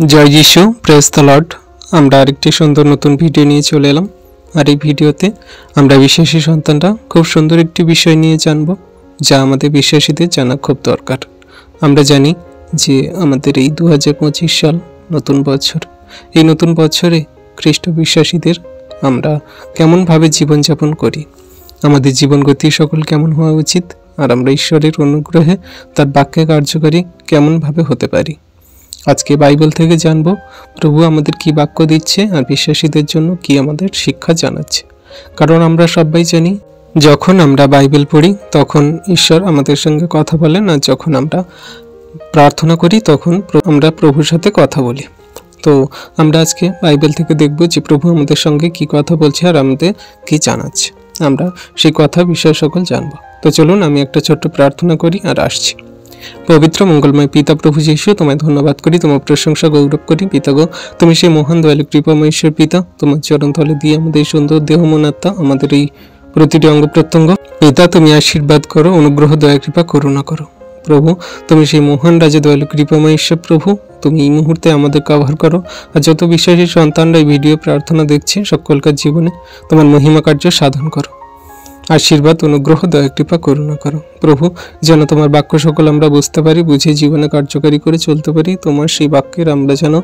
जय जिशु praise the Lord. আমরা আরেকটি সুন্দর নতুন ভিডিও নিয়ে চলে এলাম। আর এই ভিডিওতে আমরা বিশ্বাসী সন্তানরা খুব সুন্দর একটি বিষয় নিয়ে জানব, যা আমাদের বিশ্বাসীদের জানা খুব দরকার। আমরা জানি যে আমাদের এই 2025 সাল নতুন বছর। এই নতুন বছরে খ্রিস্ট বিশ্বাসীদের আমরা কেমনভাবে জীবনযাপন করি, আমাদের জীবন গতি সকল কেমন হওয়া উচিত, আর আমরা ঈশ্বরের অনুগ্রহে তার বাক্যে কার্যকারী কেমনভাবে হতে পারি। আজকে বাইবেল থেকে জানব প্রভু আমাদের কি বাক্য দিচ্ছে আর বিশ্বাসীদের জন্য কি আমাদের শিক্ষা জানাচ্ছে। কারণ আমরা সবাই জানি, যখন আমরা বাইবেল পড়ি তখন ঈশ্বর আমাদের সঙ্গে কথা বলেন, আর যখন আমরা প্রার্থনা করি তখন আমরা প্রভুর সাথে কথা বলি। তো আমরা আজকে বাইবেল থেকে দেখব যে প্রভু আমাদের সঙ্গে কি কথা বলছে আর আমাদের কি জানাচ্ছে। আমরা সেই কথা বিষয় সকল জানব। তো চলুন আমি একটা ছোট্ট প্রার্থনা করি আর আসছি। পবিত্র মঙ্গলময় পিতা প্রভু যীশু, তোমায় ধন্যবাদ করি, তোমার প্রশংসা গৌরব করি। পিতা গো, তুমি সেই মহান দয়ালু কৃপাময় ঈশ্বর পিতা, তোমার চরণ তলে দিয়ে আমাদের সুন্দর দেহ মন আত্মা, আমাদের এই প্রতিটি অঙ্গ প্রত্যঙ্গ পিতা তুমি আশীর্বাদ করো, অনুগ্রহ দয়া কৃপা করুণা করো। প্রভু তুমি সেই মহান রাজা দয়ালু কৃপাময় ঈশ্বর প্রভু, তুমি এই মুহূর্তে আমাদের কভার করো। আর যত বিশ্বাসী সন্তানরা এই ভিডিও প্রার্থনা দেখছে সকলকার জীবনে তোমার মহিমা কার্য সাধন করো। আশীর্বাদ অনুগ্রহ দয়া কৃপা করুণা করো। প্রভু যেন তোমার বাক্য সকল আমরা বুঝতে পারি, বুঝে জীবনে কার্যকারী করে চলতে পারি। তোমার সেই বাক্যের আমরা যেন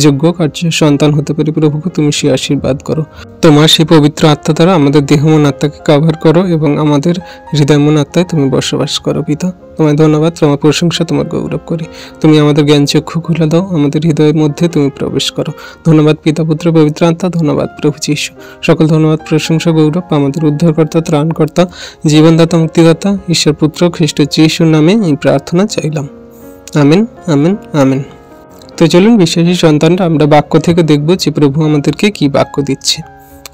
যোগ্য কার্য সন্তান হতে পারি। প্রভুকে তুমি সেই আশীর্বাদ করো। তোমার সেই পবিত্র আত্মা দ্বারা আমাদের দেহ মন আত্মাকে কভার করো এবং আমাদের হৃদয় মন আত্মায় তুমি বসবাস করো। পিতা তোমায় ধন্যবাদ, তোমার প্রশংসা, তোমার গৌরব করি। তুমি আমাদের জ্ঞান চক্ষু খুলে দাও, আমাদের হৃদয়ের মধ্যে তুমি প্রবেশ করো। ধন্যবাদ পিতা পুত্র পবিত্র আত্মা, ধন্যবাদ প্রভু যীশু। সকল ধন্যবাদ প্রশংসা গৌরব আমাদের উদ্ধারকর্তা, ত্রাণকর্তা, জীবনদাতা, মুক্তিদাতা ঈশ্বর পুত্র খ্রিস্ট যীশুর নামে এই প্রার্থনা চাইলাম। Amen, amen, amen. তো চলুন বিশ্বাসী সন্তানরা আমরা বাক্য থেকে দেখব যে প্রভু আমাদেরকে কি বাক্য দিচ্ছে।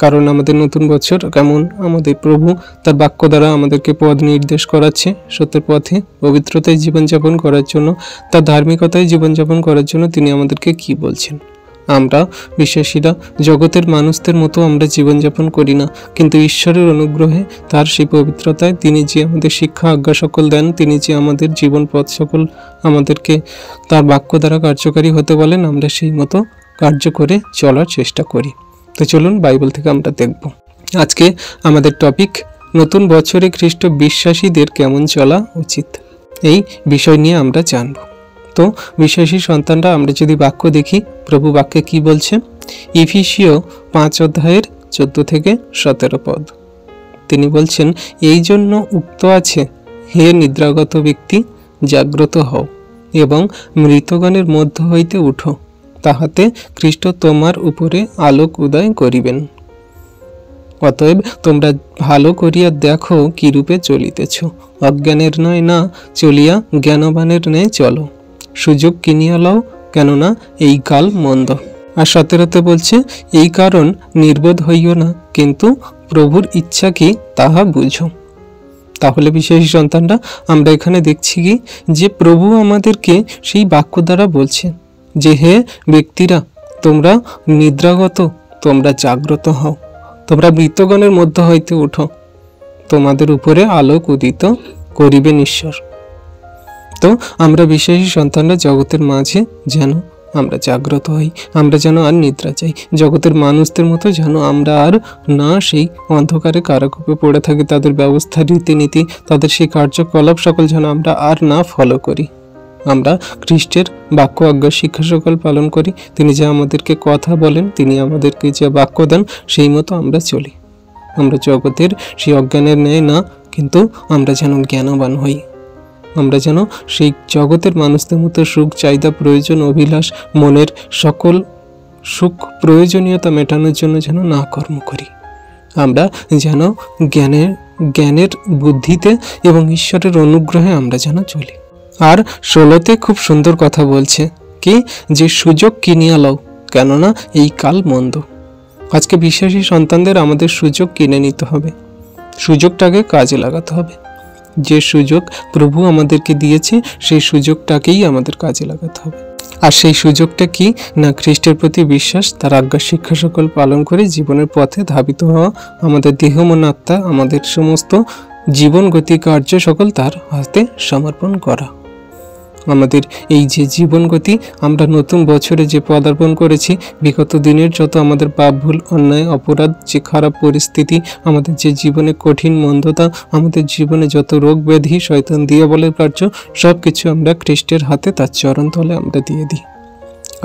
কারণ আমাদের নতুন বছর কেমন, আমাদের প্রভু তার বাক্য দ্বারা আমাদেরকে পথ নির্দেশ করাচ্ছে সত্যের পথে, পবিত্রতায় জীবনযাপন করার জন্য, তার ধার্মিকতায় জীবনযাপন করার জন্য তিনি আমাদেরকে কি বলছেন। আমরা বিশ্বাসীরা জগতের মানুষদের মতো আমরা জীবনযাপন করি না, কিন্তু ঈশ্বরের অনুগ্রহে তার সেই পবিত্রতায় তিনি যে আমাদের শিক্ষা আজ্ঞা সকল দেন, তিনি যে আমাদের জীবন পথ সকল আমাদেরকে তার বাক্য দ্বারা কার্যকারী হতে বলেন, আমরা সেই মতো কার্য করে চলার চেষ্টা করি। তো চলুন বাইবেল থেকে আমরা দেখব। আজকে আমাদের টপিক নতুন বছরে খ্রিস্ট বিশ্বাসীদের কেমন চলা উচিত, এই বিষয় নিয়ে আমরা জানব। তো বিশ্বাসী সন্তানরা আমরা যদি বাক্য দেখি, প্রভু বাক্যে কি বলছে। ইফিসীয় 5 অধ্যায়ের 14 থেকে 17 পদ তিনি বলছেন, এই জন্য উক্ত আছে, হে নিদ্রাগত ব্যক্তি, জাগ্রত হও এবং মৃতগণের মধ্য হইতে উঠো, তাহাতে খ্রিস্ট তোমার উপরে আলোক উদয় করিবেন। অতএব তোমরা ভালো করিয়া দেখো কিরূপে চলিতেছ, অজ্ঞানের নয় না চলিয়া জ্ঞানবানের ন্যায় চলো, সুযোগ কিনিয়া লও, কেননা এই কাল মন্দ। আর 17তে বলছে, এই কারণ নির্বোধ হইও না, কিন্তু প্রভুর ইচ্ছা কি তাহা বুঝো। তাহলে বিশ্বাসী সন্তানরা আমরা এখানে দেখছি কি যে প্রভু আমাদেরকে সেই বাক্য দ্বারা বলছে যে হে ব্যক্তিরা, তোমরা নিদ্রাগত, তোমরা জাগ্রত হও, তোমরা মৃতগণের মধ্য হইতে উঠো, তোমাদের উপরে আলোক উদিত করিবেন ঈশ্বর। তো আমরা বিশ্বাসী সন্তানরা জগতের মাঝে যেন আমরা জাগ্রত হই, আমরা যেন আর নিদ্রা যাই, জগতের মানুষদের মতো যেন আমরা আর না সেই অন্ধকারে কারাকূপে পড়ে থাকি, তাদের ব্যবস্থা রীতিনীতি, তাদের সেই কার্যকলাপ সকল যেন আমরা আর না ফলো করি। আমরা খ্রিস্টের বাক্য আজ্ঞা শিক্ষা সকল পালন করি, তিনি যে আমাদেরকে কথা বলেন, তিনি আমাদেরকে যে বাক্য দেন, সেই মতো আমরা চলি। আমরা জগতের সেই অজ্ঞানের ন্যায় না, কিন্তু আমরা যেন জ্ঞানবান হই। আমরা যেন সেই জগতের মানুষদের মতো সুখ চাহিদা প্রয়োজন অভিলাষ মনের সকল সুখ প্রয়োজনীয়তা মেটানোর জন্য যেন না কর্ম করি। আমরা যেন জ্ঞানের বুদ্ধিতে এবং ঈশ্বরের অনুগ্রহে আমরা যেন চলি। আর 16তে খুব সুন্দর কথা বলছে কি যে সুযোগ কিনিয়া লও, কেননা এই কাল মন্দ। আজকে বিশ্বাসী সন্তানদের আমাদের সুযোগ কিনে নিতে হবে, সুযোগটাকে কাজে লাগাতে হবে। যে সুযোগ প্রভু আমাদেরকে দিয়েছে সেই সুযোগটাকেই আমাদের কাজে লাগাতে হবে। আর সেই সুযোগটা কি না, খ্রিস্টের প্রতি বিশ্বাস, তার আজ্ঞা শিক্ষা সকল পালন করে জীবনের পথে ধাবিত হওয়া, আমাদের দেহ মন আত্মা, আমাদের সমস্ত জীবন গতি কার্য সকল তার হাতে সমর্পণ করা। আমাদের এই যে জীবন গতি, আমরা নতুন বছরে যে পদার্পণ করেছি, বিগত দিনের যত আমাদের পাপ ভুল অন্যায় অপরাধ, যে খারাপ পরিস্থিতি, আমাদের যে জীবনে কঠিন মন্দতা, আমাদের জীবনে যত রোগ ব্যাধি, শয়তান দিয়াবলের কার্য, সব কিছু আমরা খ্রিস্টের হাতে তার চরণ তলে আমরা দিয়ে দিই।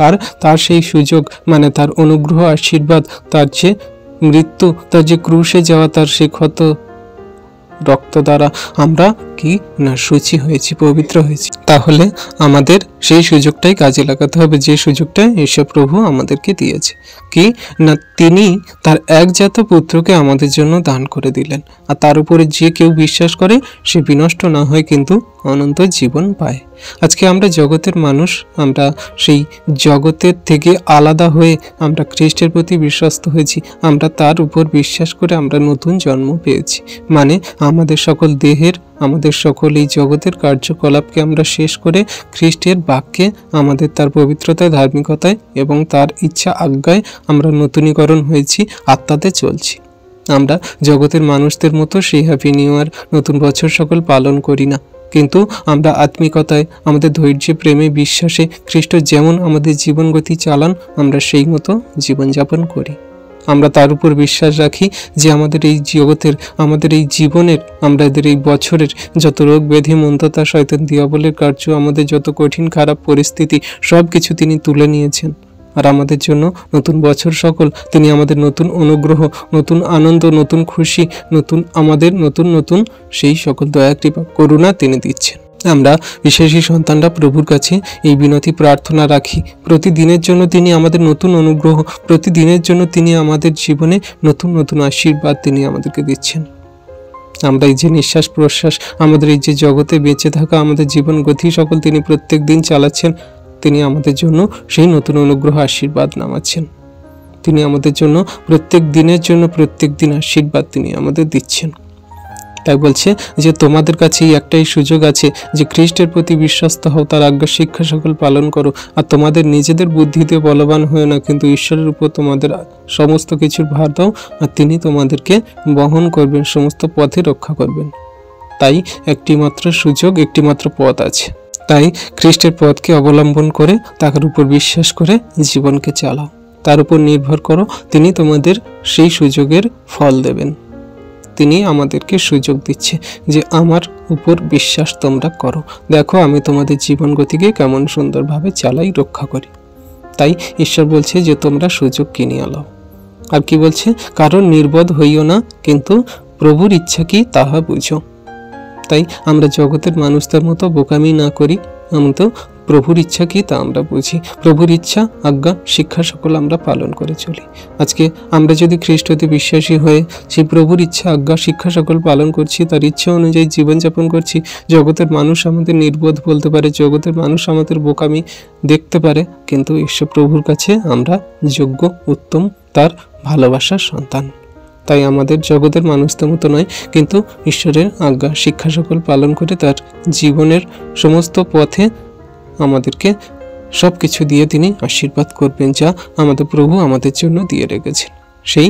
আর তার সেই সুযোগ, মানে তার অনুগ্রহ, আশীর্বাদ, তার যে মৃত্যু, তার যে ক্রুশে যাওয়া, তার সেই ক্ষত রক্ত দ্বারা আমরা কি না শুচি হয়েছি, পবিত্র হয়েছি। তাহলে আমাদের সেই সুযোগটাই কাজে লাগাতে হবে, যে সুযোগটা ঈশ্বর প্রভু আমাদেরকে দিয়েছে। কি না, তিনি তার একজাত পুত্রকে আমাদের জন্য দান করে দিলেন, আর তার উপরে যে কেউ বিশ্বাস করে সে বিনষ্ট না হয় কিন্তু অনন্ত জীবন পায়। আজকে আমরা জগতের মানুষ, আমরা সেই জগতের থেকে আলাদা হয়ে আমরা খ্রিস্টের প্রতি বিশ্বস্ত হয়েছি, আমরা তার উপর বিশ্বাস করে আমরা নতুন জন্ম পেয়েছি। মানে আমাদের সকল দেহের, আমাদের সকল এই জগতের কার্যকলাপকে আমরা শেষ করে খ্রিস্টের বাক্যে, আমাদের তার পবিত্রতায়, ধার্মিকতায় এবং তার ইচ্ছা আজ্ঞায় আমরা নতুনীকরণ হয়েছি, আত্মাতে চলছি। আমরা জগতের মানুষদের মতো সেই হ্যাপি নিউ ইয়ার, নতুন বছর সকল পালন করি না, কিন্তু আমরা আত্মিকতায়, আমাদের ধৈর্যে, প্রেমে, বিশ্বাসে খ্রিস্ট যেমন আমাদের জীবন গতি চালান, আমরা সেই মতো জীবনযাপন করি। আমরা তার উপর বিশ্বাস রাখি যে আমাদের এই জগতের, আমাদের এই জীবনের, আমাদের এই বছরের যত রোগ ব্যাধি, মন্দতা, শয়তান দিয়াবলের কার্য, আমাদের যত কঠিন খারাপ পরিস্থিতি, সব কিছু তিনি তুলে নিয়েছেন। আর আমাদের জন্য নতুন বছর সকল তিনি আমাদের নতুন অনুগ্রহ, নতুন আনন্দ, নতুন খুশি, নতুন আমাদের নতুন নতুন সেই সকল দয়া, কৃপা, করুণা তিনি দিচ্ছেন। আমরা বিশেষী সন্তানরা প্রভুর কাছে এই বিনতি প্রার্থনা রাখি, প্রতিদিনের জন্য তিনি আমাদের নতুন অনুগ্রহ, প্রতিদিনের জন্য তিনি আমাদের জীবনে নতুন নতুন আশীর্বাদ তিনি আমাদেরকে দিচ্ছেন। আমরা এই যে নিঃশ্বাস প্রশ্বাস, আমাদের এই যে জগতে বেঁচে থাকা, আমাদের জীবন গতি সকল তিনি প্রত্যেক দিন চালাচ্ছেন, তিনি আমাদের জন্য সেই নতুন অনুগ্রহ, আশীর্বাদ নামাচ্ছেন। তিনি আমাদের জন্য প্রত্যেক দিনের জন্য প্রত্যেক দিন আশীর্বাদ তিনি আমাদের দিচ্ছেন। তাই বলছে যে তোমাদের কাছে একটাই সুযোগ আছে যে খ্রিস্টের প্রতি বিশ্বস্ত হও, তার আজ্ঞা শিক্ষা সকল পালন করো, আর তোমাদের নিজেদের বুদ্ধিতে বলবান হয়ে না, কিন্তু ঈশ্বরের উপর তোমাদের সমস্ত কিছুর ভার দাও, আর তিনি তোমাদেরকে বহন করবেন, সমস্ত পথে রক্ষা করবেন। তাই একটি মাত্র সুযোগ, একটি মাত্র পথ আছে। তাই খ্রিস্টের পথকে অবলম্বন করে, তার উপর বিশ্বাস করে জীবনকে চালাও, তার উপর নির্ভর করো, তিনি তোমাদের সেই সুযোগের ফল দেবেন। তিনি আমাদেরকে সুযোগ দিচ্ছে যে আমার উপর বিশ্বাস তোমরা করো, দেখো আমি তোমাদের জীবন গতিকে কেমন সুন্দরভাবে চালাই, রক্ষা করি। তাই ঈশ্বর বলছে যে তোমরা সুযোগ কিনিয়ে নাও। আর কি বলছে, কারণ নির্বোধ হইও না, কিন্তু প্রভুর ইচ্ছা কি তাহা বুঝো। তাই আমরা জগতের মানুষদের মতো বোকামি না করি, আমরা প্রভুর ইচ্ছা কি তা আমরা বুঝি, প্রভুর ইচ্ছা আজ্ঞা শিক্ষা সকল আমরা পালন করে চলি। আজকে আমরা যদি খ্রিস্টতে বিশ্বাসী হয়ে সেই প্রভুর ইচ্ছা আজ্ঞা শিক্ষা সকল পালন করছি, তার ইচ্ছা অনুযায়ী জীবনযাপন করছি, জগতের মানুষ আমাদের নির্বোধ বলতে পারে, জগতের মানুষ আমাদের বোকামি দেখতে পারে, কিন্তু ঈশ্বর প্রভুর কাছে আমরা যোগ্য, উত্তম, তার ভালোবাসার সন্তান। তাই আমাদের জগতের মানুষদের মতো নয়, কিন্তু ঈশ্বরের আজ্ঞা শিক্ষা সকল পালন করে তার জীবনের সমস্ত পথে আমাদেরকে সব কিছু দিয়ে তিনি আশীর্বাদ করবেন, যা আমাদের প্রভু আমাদের জন্য দিয়ে রেখেছেন। সেই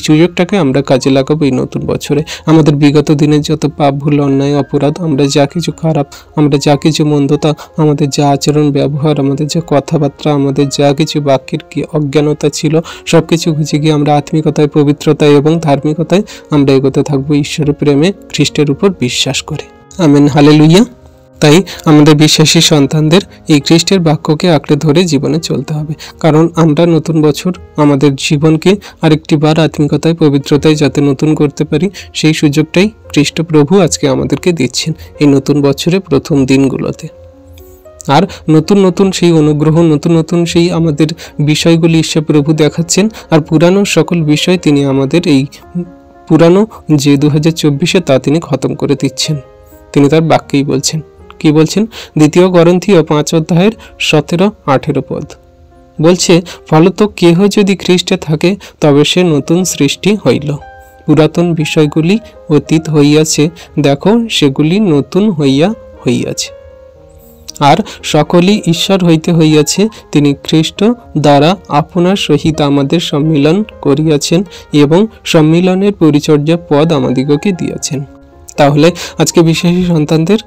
সুযোগটাকে আমরা কাজে লাগাবো এই নতুন বছরে। আমাদের বিগত দিনের যত পাপ ভুল অন্যায় অপরাধ, আমরা যা কিছু খারাপ, আমরা যা কিছু মন্দতা, আমাদের যা আচরণ ব্যবহার, আমাদের যা কথাবার্তা, আমাদের যা কিছু বাক্যের কি অজ্ঞানতা ছিল, সব কিছু খুঁজে গিয়ে আমরা আত্মিকতায়, পবিত্রতায় এবং ধার্মিকতায় আমরা এগোতে থাকবো, ঈশ্বরের প্রেমে, খ্রিস্টের উপর বিশ্বাস করে। Amen, hallelujah. তাই আমাদের বিশ্বাসী সন্তানদের এই খ্রিস্টের বাক্যকে আঁকড়ে ধরে জীবনে চলতে হবে, কারণ আমরা নতুন বছর আমাদের জীবনকে আরেকটি বার আত্মিকতায়, পবিত্রতায় যাতে নতুন করতে পারি, সেই সুযোগটাই খ্রিস্ট প্রভু আজকে আমাদেরকে দিচ্ছেন এই নতুন বছরের প্রথম দিনগুলোতে। আর নতুন নতুন সেই অনুগ্রহ, নতুন নতুন সেই আমাদের বিষয়গুলি ঈশ্বর প্রভু দেখাচ্ছেন, আর পুরানো সকল বিষয় তিনি আমাদের এই পুরানো যে 2024 তা তিনি খতম করে দিচ্ছেন। তিনি তার বাক্যেই বলছেন, কি বলছেন, 2 করন্থীয় 5 অধ্যায়ের 17-18 পদ বলছে, ফলত কেহ যদি খ্রিস্টে থাকে তবে সে নতুন সৃষ্টি হইল, পুরাতন বিষয়গুলি অতীত হইয়াছে, দেখো সেগুলি নতুন হইয়াছে। আর সকলই ঈশ্বর হইতে হইয়াছে, তিনি খ্রিস্ট দ্বারা আপনার সহিত আমাদের সম্মিলন করিয়াছেন এবং সম্মিলনের পরিচর্যা পদ আমাদিগকে দিয়েছেন। তাহলে আজকে বিশ্বাসী সন্তানদের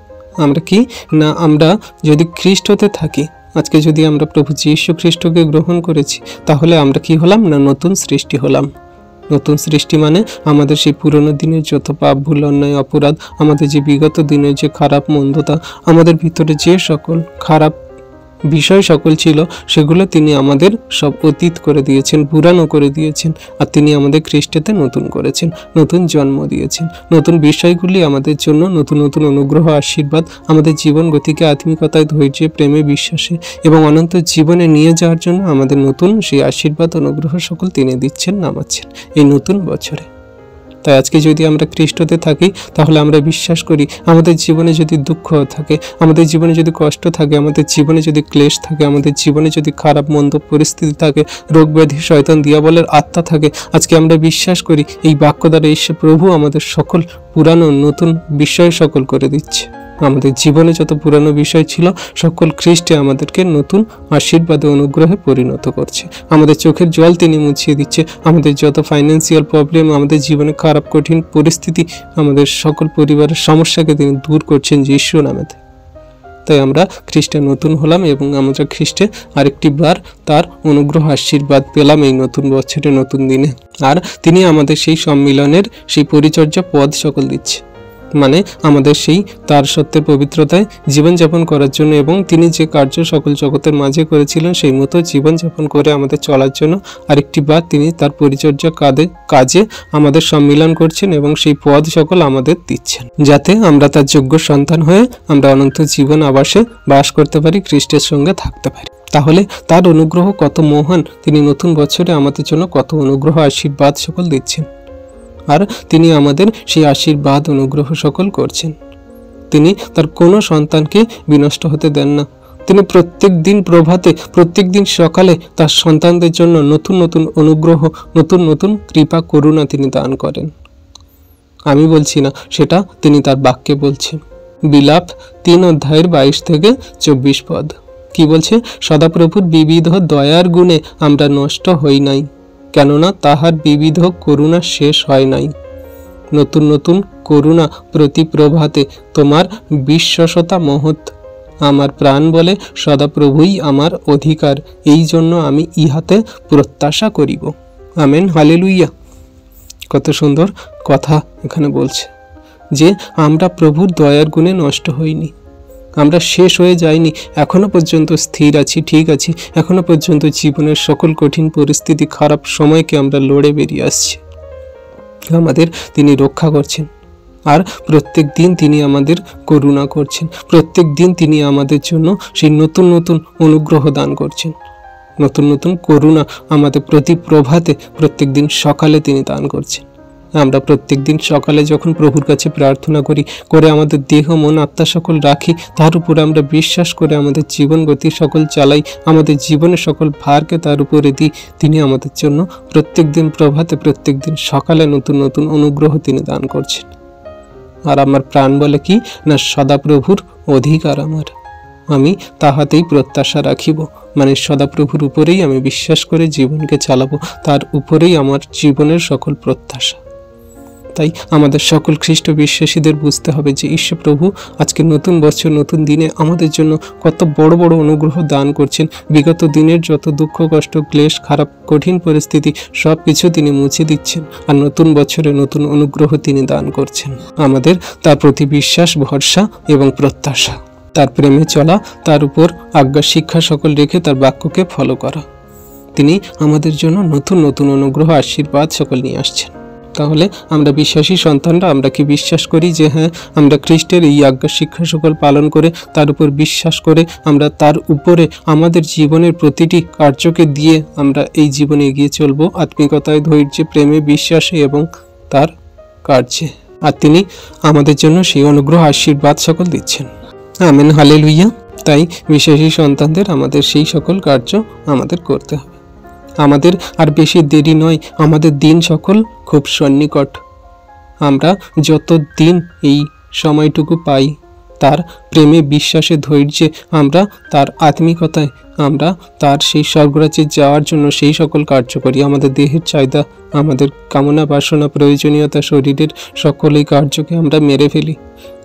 আমরা কি না, আমরা যদি খ্রিস্ট হতে থাকি, আজকে যদি আমরা প্রভু যীশু খ্রিস্টকে গ্রহণ করেছি, তাহলে আমরা কি হলাম না, নতুন সৃষ্টি হলাম। নতুন সৃষ্টি মানে আমাদের সেই পুরনো দিনের যত পাপ, ভুল, অন্যায়, অপরাধ, আমাদের যে বিগত দিনের যে খারাপ মন্দতা, আমাদের ভিতরে যে সকল খারাপ বিষয় সকল ছিল, সেগুলো তিনি আমাদের সব অতীত করে দিয়েছেন, পুরানো করে দিয়েছেন। আর তিনি আমাদের খ্রিস্টেতে নতুন করেছেন, নতুন জন্ম দিয়েছেন। নতুন বিষয়গুলি আমাদের জন্য, নতুন নতুন অনুগ্রহ, আশীর্বাদ, আমাদের জীবন গতিকে আত্মিকতায়, ধৈর্যে, প্রেমে, বিশ্বাসে এবং অনন্ত জীবনে নিয়ে যাওয়ার জন্য আমাদের নতুন সেই আশীর্বাদ, অনুগ্রহ সকল তিনি দিচ্ছেন, নামাচ্ছেন এই নতুন বছরে। তাই আজকে যদি আমরা খ্রিস্টতে থাকি, তাহলে আমরা বিশ্বাস করি আমাদের জীবনে যদি দুঃখ থাকে, আমাদের জীবনে যদি কষ্ট থাকে, আমাদের জীবনে যদি ক্লেশ থাকে, আমাদের জীবনে যদি খারাপ মন্দ পরিস্থিতি থাকে, রোগ ব্যাধি, শয়তান, দিয়াবলের আত্মা থাকে, আজকে আমরা বিশ্বাস করি এই বাক্য দ্বারা ঈশ্বর প্রভু আমাদের সকল পুরানো নতুন বিষয় সকল করে দিচ্ছে। আমাদের জীবনে যত পুরানো বিষয় ছিল, সকল খ্রিস্টে আমাদেরকে নতুন আশীর্বাদে, অনুগ্রহে পরিণত করছে। আমাদের চোখের জল তিনি মুছিয়ে দিচ্ছে। আমাদের যত ফাইন্যান্সিয়াল প্রবলেম, আমাদের জীবনে খারাপ কঠিন পরিস্থিতি, আমাদের সকল পরিবারের সমস্যাকে তিনি দূর করছেন যিশুর নামেতে। তাই আমরা খ্রিস্টে নতুন হলাম এবং আমরা খ্রিস্টে আরেকটি বার তার অনুগ্রহ আশীর্বাদ পেলাম এই নতুন বছরে, নতুন দিনে। আর তিনি আমাদের সেই সম্মিলনের সেই পরিচর্যা পদ সকল দিচ্ছে, মানে আমাদের সেই তার সত্যের পবিত্রতায় জীবনযাপন করার জন্য এবং তিনি যে কার্য সকল জগতের মাঝে করেছিলেন সেই মতো জীবনযাপন করে আমাদের চলার জন্য আরেকটি বার তিনি তার পরিচর্যা কাজে আমাদের সম্মিলন করছেন এবং সেই পদ সকল আমাদের দিচ্ছেন, যাতে আমরা তার যোগ্য সন্তান হয়ে আমরা অনন্ত জীবন আবাসে বাস করতে পারি, খ্রিস্টের সঙ্গে থাকতে পারি। তাহলে তার অনুগ্রহ কত মহান, তিনি নতুন বছরে আমাদের জন্য কত অনুগ্রহ আশীর্বাদ সকল দিচ্ছেন। আর তিনি আমাদের সেই আশীর্বাদ অনুগ্রহ সকল করছেন। তিনি তার কোনো সন্তানকে বিনষ্ট হতে দেন না। তিনি প্রত্যেক দিন প্রভাতে, প্রত্যেক দিন সকালে তার সন্তানদের জন্য নতুন নতুন অনুগ্রহ, নতুন নতুন কৃপা, করুণা তিনি দান করেন। আমি বলছি না, সেটা তিনি তার বাক্যে বলছেন। বিলাপ 3 অধ্যায়ের 22 থেকে 24 পদ কি বলছে? সদাপ্রভুর বিবিধ দয়ার গুণে আমরা নষ্ট হই নাই, কেননা তাহার বিবিধ করুণা শেষ হয় নাই। নতুন নতুন করুণা প্রতি প্রভাতে তোমার বিশ্বসতা মহৎ। আমার প্রাণ বলে সদাপ্রভুই আমার অধিকার, এই জন্য আমি ইহাতে প্রত্যাশা করিব। Amen, hallelujah. কত সুন্দর কথা এখানে বলছে যে আমরা প্রভুর দয়ার গুণে নষ্ট হইনি, আমরা শেষ হয়ে যাইনি, এখনো পর্যন্ত স্থির আছি, ঠিক আছি। এখনো পর্যন্ত জীবনের সকল কঠিন পরিস্থিতি, খারাপ সময়কে আমরা লড়ে বেরিয়ে আসছি। আমাদের তিনি রক্ষা করছেন, আর প্রত্যেক দিন তিনি আমাদের করুণা করছেন। প্রত্যেক দিন তিনি আমাদের জন্য সেই নতুন নতুন অনুগ্রহ দান করছেন, নতুন নতুন করুণা আমাদের প্রতি প্রভাতে প্রত্যেক দিন সকালে তিনি দান করছেন। আমরা প্রত্যেক দিন সকালে যখন প্রভুর কাছে প্রার্থনা করে আমাদের দেহ, মন, আত্মা সকল রাখি, তার উপর আমরা বিশ্বাস করে আমাদের জীবন গতি সকল চালাই, আমাদের জীবনের সকল ভারকে তার উপরে দিই, তিনি আমাদের জন্য প্রত্যেক দিন প্রভাতে, প্রত্যেক দিন সকালে নতুন নতুন অনুগ্রহ তিনি দান করছেন। আর আমার প্রাণ বলে কি না, সদাপ্রভুর অধিকার আমার, আমি তাহাতেই প্রত্যাশা রাখিব। মানে সদাপ্রভুর উপরেই আমি বিশ্বাস করে জীবনকে চালাবো, তার উপরেই আমার জীবনের সকল প্রত্যাশা। তাই আমাদের সকল খ্রিস্ট বিশ্বাসীদের বুঝতে হবে যে ঈশ্বর প্রভু আজকে নতুন বছর, নতুন দিনে আমাদের জন্য কত বড় বড় অনুগ্রহ দান করছেন। বিগত দিনের যত দুঃখ, কষ্ট, ক্লেশ, খারাপ কঠিন পরিস্থিতি সব কিছু তিনি মুছে দিচ্ছেন, আর নতুন বছরে নতুন অনুগ্রহ তিনি দান করছেন। আমাদের তার প্রতি বিশ্বাস, ভরসা এবং প্রত্যাশা, তার প্রেমে চলা, তার উপর আজ্ঞা শিক্ষা সকল রেখে তার বাক্যকে ফলো করা। তিনি আমাদের জন্য নতুন নতুন অনুগ্রহ, আশীর্বাদ সকল নিয়ে আসছেন। তাহলে আমরা বিশ্বাসী সন্তানরা আমরা কি বিশ্বাস করি যে হ্যাঁ, আমরা খ্রিস্টের এই আজ্ঞা শিক্ষা সকল পালন করে, তার উপর বিশ্বাস করে, আমরা তার উপরে আমাদের জীবনের প্রতিটি কার্যকে দিয়ে আমরা এই জীবনে এগিয়ে চলবো, আত্মিকতায়, ধৈর্যে, প্রেমে, বিশ্বাসে এবং তার কার্যে। আর তিনি আমাদের জন্য সেই অনুগ্রহ, আশীর্বাদ সকল দিচ্ছেন। Amen, hallelujah. তাই বিশ্বাসী সন্তানদের আমাদের সেই সকল কার্য আমাদের করতে হবে। আমাদের আর বেশি দেরি নয়, আমাদের দিন সকল খুব সন্নিকট। আমরা যত দিন এই সময়টুকু পাই, তার প্রেমে, বিশ্বাসে, ধৈর্যে, আমরা তার আত্মিকতায়, আমরা তার সেই স্বর্গরাজ্যে যাওয়ার জন্য সেই সকল কার্য করি। আমাদের দেহের চাহিদা, আমাদের কামনা বাসনা, প্রয়োজনীয়তা, শরীরের সকলেই কার্যকে আমরা মেরে ফেলি।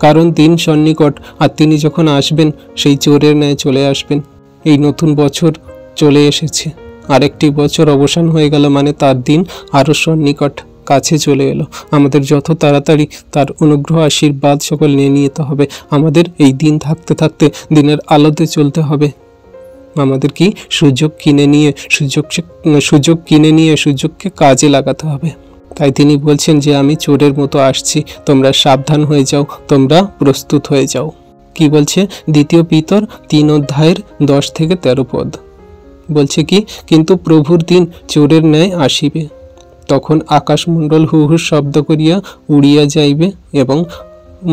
কারণ দিন সন্নিকট, আর তিনি যখন আসবেন সেই চোরের ন্যায় চলে আসবেন। এই নতুন বছর চলে এসেছে, আরেকটি বছর অবসান হয়ে গেল, মানে তার দিন আরও সন্নিকট, কাছে চলে এলো। আমাদের যত তাড়াতাড়ি তার অনুগ্রহ, আশীর্বাদ সকল নিয়ে নিতে হবে। আমাদের এই দিন থাকতে থাকতে দিনের আলোতে চলতে হবে। আমাদের কি সুযোগ কিনে নিয়ে সুযোগকে কাজে লাগাতে হবে। তাই তিনি বলছেন যে আমি চোরের মতো আসছি, তোমরা সাবধান হয়ে যাও, তোমরা প্রস্তুত হয়ে যাও। কি বলছে? 2 পিতর 3 অধ্যায়ের 10 থেকে 13 পদ বলছে কি, কিন্তু প্রভুর দিন চোরের ন্যায় আসিবে, তখন আকাশমণ্ডল হু হু শব্দ করিয়া উড়িয়া যাইবে এবং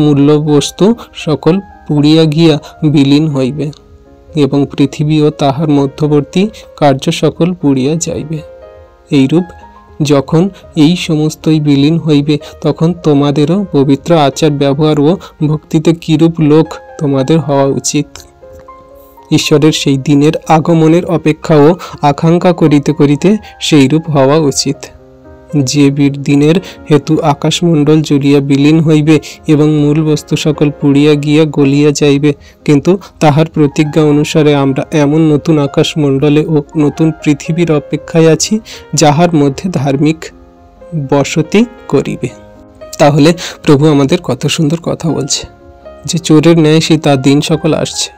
মূল্য বস্তু সকল পুড়িয়া গিয়া বিলীন হইবে এবং পৃথিবী ও তাহার মধ্যবর্তী কার্য সকল পুড়িয়া যাইবে। এইরূপ যখন এই সমস্তই বিলীন হইবে, তখন তোমাদেরও পবিত্র আচার ব্যবহার ও ভক্তিতে কিরূপ লোক তোমাদের হওয়া উচিত। ঈশ্বরের সেই দিনের আগমনের অপেক্ষা ও আকাঙ্ক্ষা করিতে করিতে সেইরূপ হওয়া উচিত, যে দিনের হেতু আকাশমণ্ডল জ্বলিয়া বিলীন হইবে এবং মূল বস্তু সকল পুড়িয়া গিয়া গলিয়া যাইবে, কিন্তু তাহার প্রতিজ্ঞা অনুসারে আমরা এমন নতুন আকাশমণ্ডলে ও নতুন পৃথিবীর অপেক্ষায় আছি, যাহার মধ্যে ধার্মিক বসতি করিবে। তাহলে প্রভু আমাদের কত সুন্দর কথা বলছে যে চোরের ন্যায় সে তার দিন সকল আসছে,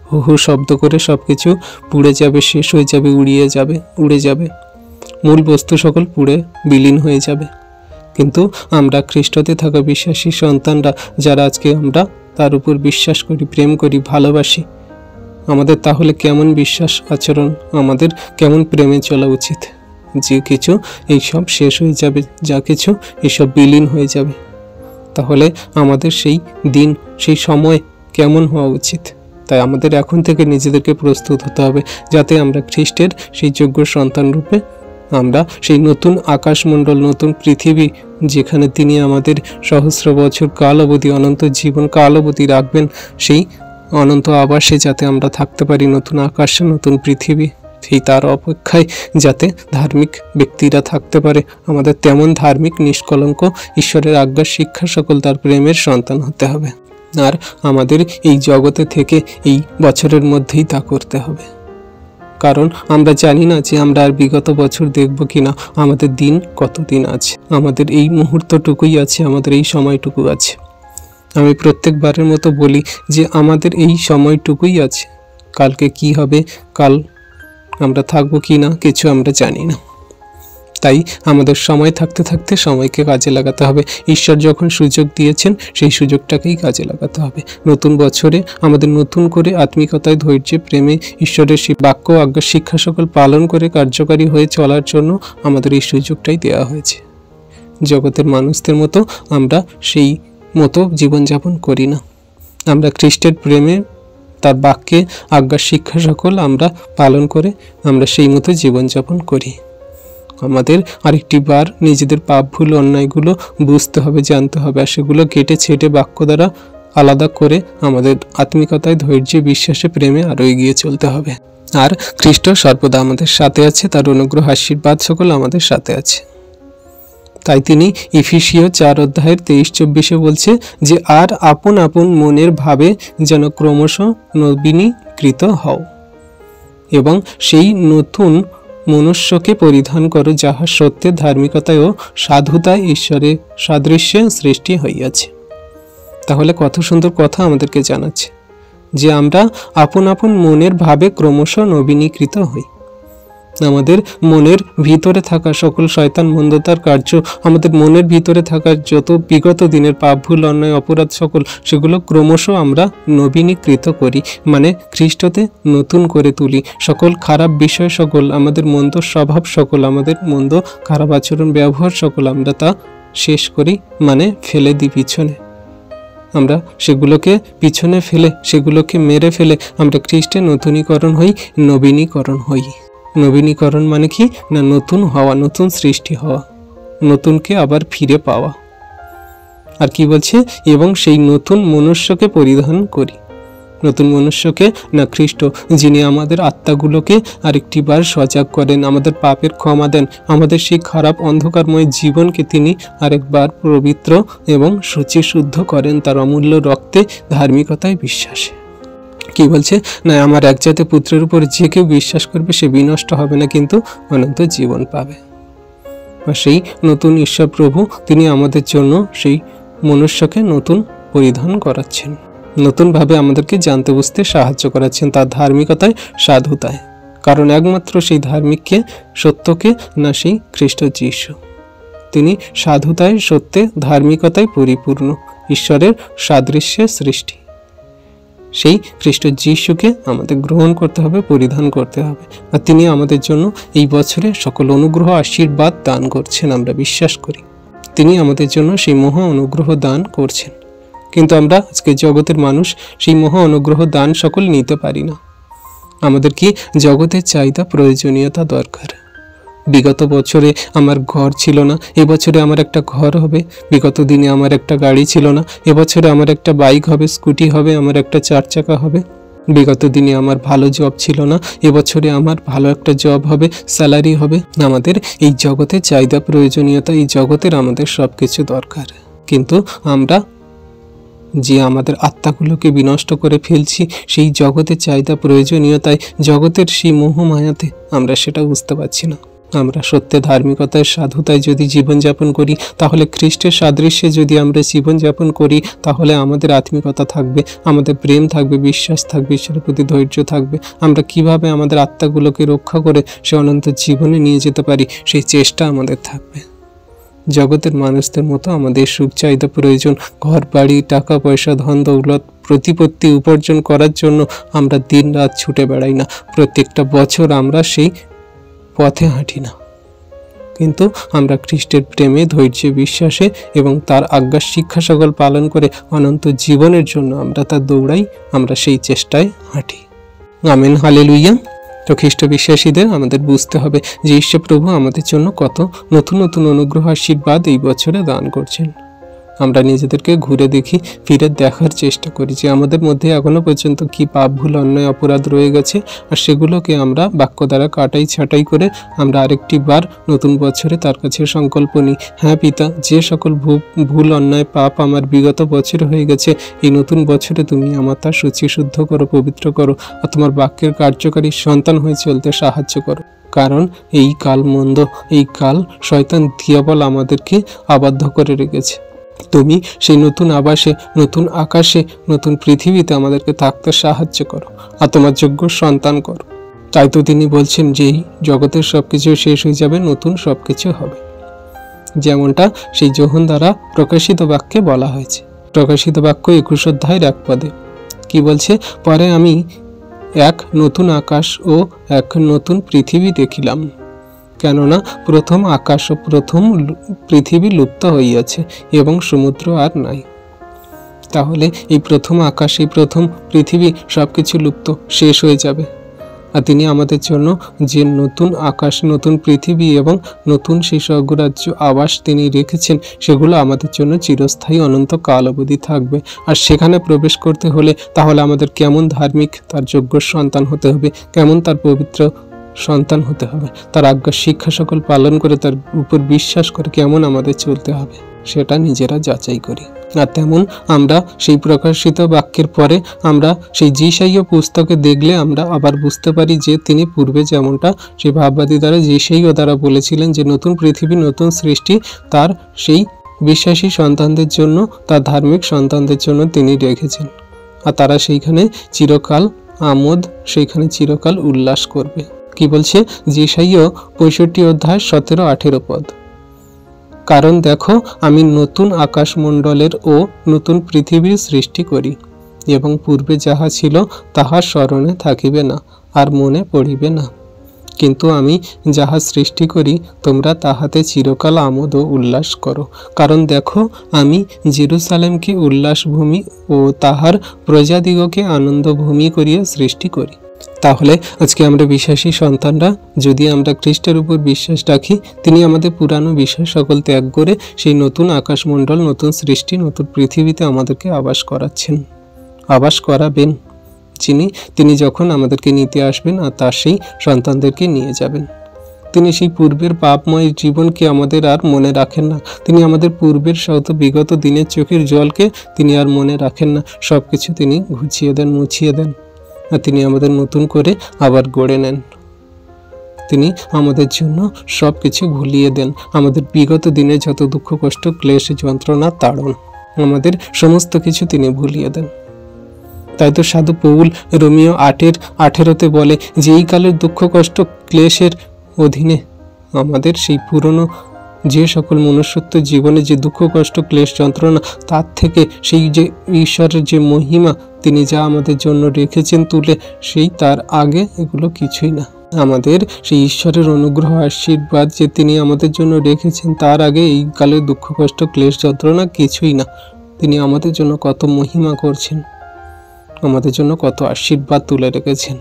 হু হু শব্দ করে সবকিছু পুড়ে যাবে, শেষ হয়ে যাবে, উড়ে যাবে, মূল বস্তু সকল পুড়ে বিলীন হয়ে যাবে। কিন্তু আমরা খ্রিস্টতে থাকা বিশ্বাসী সন্তানরা, যারা আজকে আমরা তার উপর বিশ্বাস করি, প্রেম করি, ভালোবাসি, আমাদের তাহলে কেমন বিশ্বাস আচরণ, আমাদের কেমন প্রেমে চলা উচিত? যে কিছু এইসব শেষ হয়ে যাবে, যা কিছু এইসব বিলীন হয়ে যাবে, তাহলে আমাদের সেই দিন, সেই সময় কেমন হওয়া উচিত? তাই আমাদের এখন থেকে নিজেদেরকে প্রস্তুত হতে হবে, যাতে আমরা খ্রিস্টের সেই যোগ্য সন্তান রূপে আমরা সেই নতুন আকাশমণ্ডল, নতুন পৃথিবী, যেখানে তিনি আমাদের সহস্র বছর কাল অবধি, অনন্ত জীবন কাল অবধি রাখবেন, সেই অনন্ত আবাসে যাতে আমরা থাকতে পারি, নতুন আকাশে, নতুন পৃথিবী, সেই তার অপেক্ষায় যাতে ধার্মিক ব্যক্তিরা থাকতে পারে। আমাদের তেমন ধার্মিক, নিষ্কলঙ্ক, ঈশ্বরের আজ্ঞা শিক্ষা সকল তার প্রেমের সন্তান হতে হবে। আর আমাদের এই জগতে থেকে এই বছরের মধ্যেই তা করতে হবে, কারণ আমরা জানি না যে আমরা আর বিগত বছর দেখব কিনা, আমাদের দিন কতদিন আছে, আমাদের এই মুহূর্তটুকুই আছে, আমাদের এই সময়টুকু আছে। আমি প্রত্যেকবারের মতো বলি যে আমাদের এই সময়টুকুই আছে, কালকে কি হবে, কাল আমরা থাকবো কি না, কিছু আমরা জানি না। তাই আমাদের সময় থাকতে থাকতে সময়কে কাজে লাগাতে হবে। ঈশ্বর যখন সুযোগ দিয়েছেন, সেই সুযোগটাকেই কাজে লাগাতে হবে। নতুন বছরে আমাদের নতুন করে আত্মিকতায়, ধৈর্যে, প্রেমে, ঈশ্বরের সেই বাক্য, আজ্ঞা, শিক্ষা সকল পালন করে কার্যকারী হয়ে চলার জন্য আমাদের এই সুযোগটাই দেওয়া হয়েছে। জগতের মানুষদের মতো আমরা সেই মতো জীবনযাপন করি না, আমরা খ্রিস্টের প্রেমে, তার বাক্যে, আজ্ঞা, শিক্ষা সকল আমরা পালন করে আমরা সেই মতো জীবনযাপন করি। আমাদের আরেকটি বার নিজেদের পাপ, ভুল, অন্যায়গুলো বুঝতে হবে, জানতে হবে, আর সেগুলো কেটে ছেটে বাক্য দ্বারা আলাদা করে আমাদের আত্মিকতায়, ধৈর্যে, বিশ্বাসে, প্রেমে আরও এগিয়ে চলতে হবে। আর খ্রিস্ট সর্বদা আমাদের সাথে আছে, তার অনুগ্রহ, আশীর্বাদ সকল আমাদের সাথে আছে। তাই তিনি ইফিসীয় 4 অধ্যায়ের 23-24 বলছে যে আর আপন আপন মনের ভাবে যেন ক্রমশ নবীনীকৃত হও এবং সেই নতুন মনুষ্যকে পরিধান করো, যাহা সত্যে, ধার্মিকতায় ও সাধুতায় ঈশ্বরের সাদৃশ্যে সৃষ্টি হইয়াছে। তাহলে কত সুন্দর কথা আমাদেরকে জানাচ্ছে যে আমরা আপন আপন মনের ভাবে ক্রমশ নবীনীকৃত হই। আমাদের মনের ভিতরে থাকা সকল শয়তান মন্দতার কার্য, আমাদের মনের ভিতরে থাকা যত বিগত দিনের পাপ, ভুল, অন্যায়, অপরাধ সকল, সেগুলো ক্রমশ আমরা নবীনীকৃত করি, মানে খ্রিস্টতে নতুন করে তুলি। সকল খারাপ বিষয় সকল, আমাদের মন্দ স্বভাব সকল, আমাদের মন্দ খারাপ আচরণ, ব্যবহার সকল, আমরা তা শেষ করি, মানে ফেলে দিই পিছনে। আমরা সেগুলোকে পিছনে ফেলে, সেগুলোকে মেরে ফেলে আমরা খ্রিস্টে নতুনীকরণ হই, নবীনীকরণ হই। নবীনীকরণ মানে কি না, নতুন হওয়া, নতুন সৃষ্টি হওয়া, নতুনকে আবার ফিরে পাওয়া। আর কি বলছে, এবং সেই নতুন মনুষ্যকে পরিধান করি। নতুন মনুষ্যকে না, খ্রিস্ট, যিনি আমাদের আত্মাগুলোকে আরেকটি বার সজাগ করেন, আমাদের পাপের ক্ষমা দেন, আমাদের সেই খারাপ অন্ধকারময় জীবনকে তিনি আরেকবার পবিত্র এবং শুদ্ধ করেন তার অমূল্য রক্তে, ধার্মিকতায়, বিশ্বাসে। কি বলছে না, আমার একজাত পুত্রের উপর যে কেউ বিশ্বাস করবে সে বিনষ্ট হবে না, কিন্তু অনন্ত জীবন পাবে। আর সেই নতুন ঈশ্বর প্রভু তিনি আমাদের জন্য সেই মনুষ্যকে নতুন পরিধান করাচ্ছেন, নতুনভাবে আমাদেরকে জানতে বুঝতে সাহায্য করাচ্ছেন তার ধার্মিকতায়, সাধুতায়। কারণ একমাত্র সেই ধার্মিককে, সত্যকে না, সেই খ্রিস্ট যীশু। তিনি সাধুতায়, সত্যে, ধার্মিকতায় পরিপূর্ণ, ঈশ্বরের সাদৃশ্যে সৃষ্টি। সেই খ্রিস্ট যীশুকে আমাদের গ্রহণ করতে হবে, পরিধান করতে হবে। আর তিনি আমাদের জন্য এই বছরে সকল অনুগ্রহ, আশীর্বাদ দান করছেন, আমরা বিশ্বাস করি। তিনি আমাদের জন্য সেই মহা অনুগ্রহ দান করছেন। কিন্তু আমরা আজকে জগতের মানুষ সেই মহা অনুগ্রহ দান সকল নিতে পারি না। আমাদের কি জগতের চাহিদা, প্রয়োজনীয়তা দরকার। বিগত বছরে আমার ঘর ছিল না, এবছরে আমার একটা ঘর হবে। বিগত দিনে আমার একটা গাড়ি ছিল না, এবছরে আমার একটা বাইক হবে, স্কুটি হবে, আমার একটা 4 চাকা হবে। বিগত দিনে আমার ভালো জব ছিল না, এবছরে আমার ভালো একটা জব হবে, স্যালারি হবে। আমাদের এই জগতের চাহিদা, প্রয়োজনীয়তা, এই জগতের আমাদের সব কিছু দরকার। কিন্তু আমরা যে আমাদের আত্মাগুলোকে বিনষ্ট করে ফেলছি সেই জগতের চাহিদা, প্রয়োজনীয়তায়, জগতের সেই মোহমায়াতে আমরা সেটা বুঝতে পারছি না। আমরা সত্যে, ধার্মিকতায়, সাধুতায় যদি জীবনযাপন করি, তাহলে খ্রিস্টের সাদৃশ্যে যদি আমরা জীবনযাপন করি, তাহলে আমাদের আত্মিকতা থাকবে, আমাদের প্রেম থাকবে, বিশ্বাস থাকবে, ঈশ্বরের প্রতি ধৈর্য থাকবে। আমরা কিভাবে আমাদের আত্মাগুলোকে রক্ষা করে সে অনন্ত জীবনে নিয়ে যেতে পারি, সেই চেষ্টা আমাদের থাকবে। জগতের মানুষদের মতো আমাদের সুখ, চাহিদা, প্রয়োজন, ঘর বাড়ি, টাকা পয়সা, ধন দৌলত, প্রতিপত্তি উপার্জন করার জন্য আমরা দিন রাত ছুটে বেড়াই না। প্রত্যেকটা বছর আমরা সেই পথে হাঁটি না, কিন্তু আমরা খ্রিস্টের প্রেমে, ধৈর্যে, বিশ্বাসে এবং তার আজ্ঞা, শিক্ষা সকল পালন করে অনন্ত জীবনের জন্য আমরা তা দৌড়াই, আমরা সেই চেষ্টায় হাঁটি। Amen, hallelujah. তো খ্রিস্ট বিশ্বাসীদের আমাদের বুঝতে হবে যে ঈশ্বর প্রভু আমাদের জন্য কত নতুন নতুন অনুগ্রহ, আশীর্বাদ এই বছরে দান করছেন। আমরা নিজেদেরকে ঘুরে দেখি, ফিরে দেখার চেষ্টা করি যে আমাদের মধ্যে এখনো পর্যন্ত কি পাপ, ভুল, অন্যায়, অপরাধ রয়ে গেছে, আর সেগুলোকে আমরা বাক্য দ্বারা কাটাই ছাঁটাই করে আমরা আরেকটি বার নতুন বছরে তার কাছে সংকল্প নিই, হ্যাঁ পিতা, যে সকল ভুল, অন্যায়, পাপ আমার বিগত বছরে হয়ে গেছে, এই নতুন বছরে তুমি আমার তা শুদ্ধ করো, পবিত্র করো, আর তোমার বাক্যের কার্যকারী সন্তান হয়ে চলতে সাহায্য করো। কারণ এই কাল মন্দ, এই কাল শয়তান দিয়াবল আমাদেরকে আবদ্ধ করে রেখেছে। তুমি সেই নতুন আবাসে, নতুন আকাশে, নতুন পৃথিবীতে আমাদেরকে থাকতে সাহায্য করো, আর তোমার যোগ্য সন্তান করো। তাই তো তিনি বলছেন যে এই জগতের সবকিছু শেষ হয়ে যাবে, নতুন সবকিছু হবে, যেমনটা সেই যোহন দ্বারা প্রকাশিত বাক্যে বলা হয়েছে। প্রকাশিত বাক্য 21 অধ্যায়ের 1 পদে কি বলছে, পরে আমি এক নতুন আকাশ ও এক নতুন পৃথিবী দেখিলাম, কেননা প্রথম আকাশ ও প্রথম পৃথিবী লুপ্ত হইয়াছে এবং সমুদ্র আর নাই। তাহলে এই প্রথম আকাশ, এই প্রথম পৃথিবী সবকিছু লুপ্ত, শেষ হয়ে যাবে। আর তিনি আমাদের জন্য যে নতুন আকাশ, নতুন পৃথিবী এবং নতুন সেই স্বর্গরাজ্য আবাস তিনি রেখেছেন, সেগুলো আমাদের জন্য চিরস্থায়ী, অনন্ত কাল অবধি থাকবে। আর সেখানে প্রবেশ করতে হলে তাহলে আমাদের কেমন ধার্মিক, তার যোগ্য সন্তান হতে হবে, কেমন তার পবিত্র সন্তান হতে হবে, তার আজ্ঞা, শিক্ষা সকল পালন করে তার উপর বিশ্বাস করে কেমন আমাদের চলতে হবে, সেটা নিজেরা যাচাই করি। আর তেমন আমরা সেই প্রকাশিত বাক্যের পরে আমরা সেই যিশাইয়া পুস্তকে দেখলে আমরা আবার বুঝতে পারি যে তিনি পূর্বে যেমনটা সেই ভাববাদী দ্বারা, যিশাইয়া দ্বারা বলেছিলেন যে নতুন পৃথিবী, নতুন সৃষ্টি তার সেই বিশ্বাসী সন্তানদের জন্য, তার ধার্মিক সন্তানদের জন্য তিনি রেখেছেন। আর তারা সেইখানে চিরকাল আমোদ, সেইখানে চিরকাল উল্লাস করবে। কি বলছে যিশাইয়া 65 অধ্যায় 17-18 পদ, কারণ দেখো আমি নতুন আকাশমণ্ডলের ও নতুন পৃথিবীর সৃষ্টি করি, এবং পূর্বে যাহা ছিল তাহা স্মরণে থাকিবে না, আর মনে পড়িবে না। কিন্তু আমি যাহা সৃষ্টি করি তোমরা তাহাতে চিরকাল আমোদ ও উল্লাস করো। কারণ দেখো আমি জেরুসালেমকে উল্লাসভূমি ও তাহার প্রজাদিগকে আনন্দভূমি করিয়া সৃষ্টি করি। তাহলে আজকে আমরা বিশ্বাসী সন্তানরা যদি আমরা খ্রিস্টের উপর বিশ্বাস রাখি, তিনি আমাদের পুরানো বিষয় সকল ত্যাগ করে সেই নতুন আকাশমণ্ডল, নতুন সৃষ্টি, নতুন পৃথিবীতে আমাদেরকে আবাস করাচ্ছেন, আবাস করাবেন। তিনি যখন আমাদেরকে নিতে আসবেন আর তার সেই সন্তানদেরকে নিয়ে যাবেন। তিনি সেই পূর্বের পাপময় জীবনকে আমাদের আর মনে রাখেন না। তিনি আমাদের পূর্বের শত বিগত দিনের চোখের জলকে তিনি আর মনে রাখেন না। সব কিছু তিনি ঘুচিয়ে দেন, মুছিয়ে দেন, আর তিনি আমাদের নতুন করে আবার গড়ে নেন। তিনি আমাদের জন্য সব কিছু ভুলিয়ে দেন। আমাদের বিগত দিনে যত দুঃখ, কষ্ট, ক্লেশ, যন্ত্রণা, তাড়ন, আমাদের সমস্ত কিছু তিনি ভুলিয়ে দেন। তাই তো সাধু পৌল রোমিও 8:18 বলে যে এই কালের দুঃখ, কষ্ট, ক্লেশের অধীনে আমাদের সেই পুরনো যে সকল মনুষ্যত্ব জীবনে যে দুঃখ, কষ্ট, ক্লেশ, যন্ত্রণা, তার থেকে সেই যে ঈশ্বরের যে মহিমা তিনি যা আমাদের জন্য রেখেছেন তুলে, সেই তার আগে এগুলো কিছুই না। আমাদের সেই ঈশ্বরের অনুগ্রহ, আশীর্বাদ যে তিনি আমাদের জন্য রেখেছেন তার আগে এই কালের দুঃখ, কষ্ট, ক্লেশ, যন্ত্রণা কিছুই না। তিনি আমাদের জন্য কত মহিমা করছেন, আমাদের জন্য কত আশীর্বাদ তুলে রেখেছেন।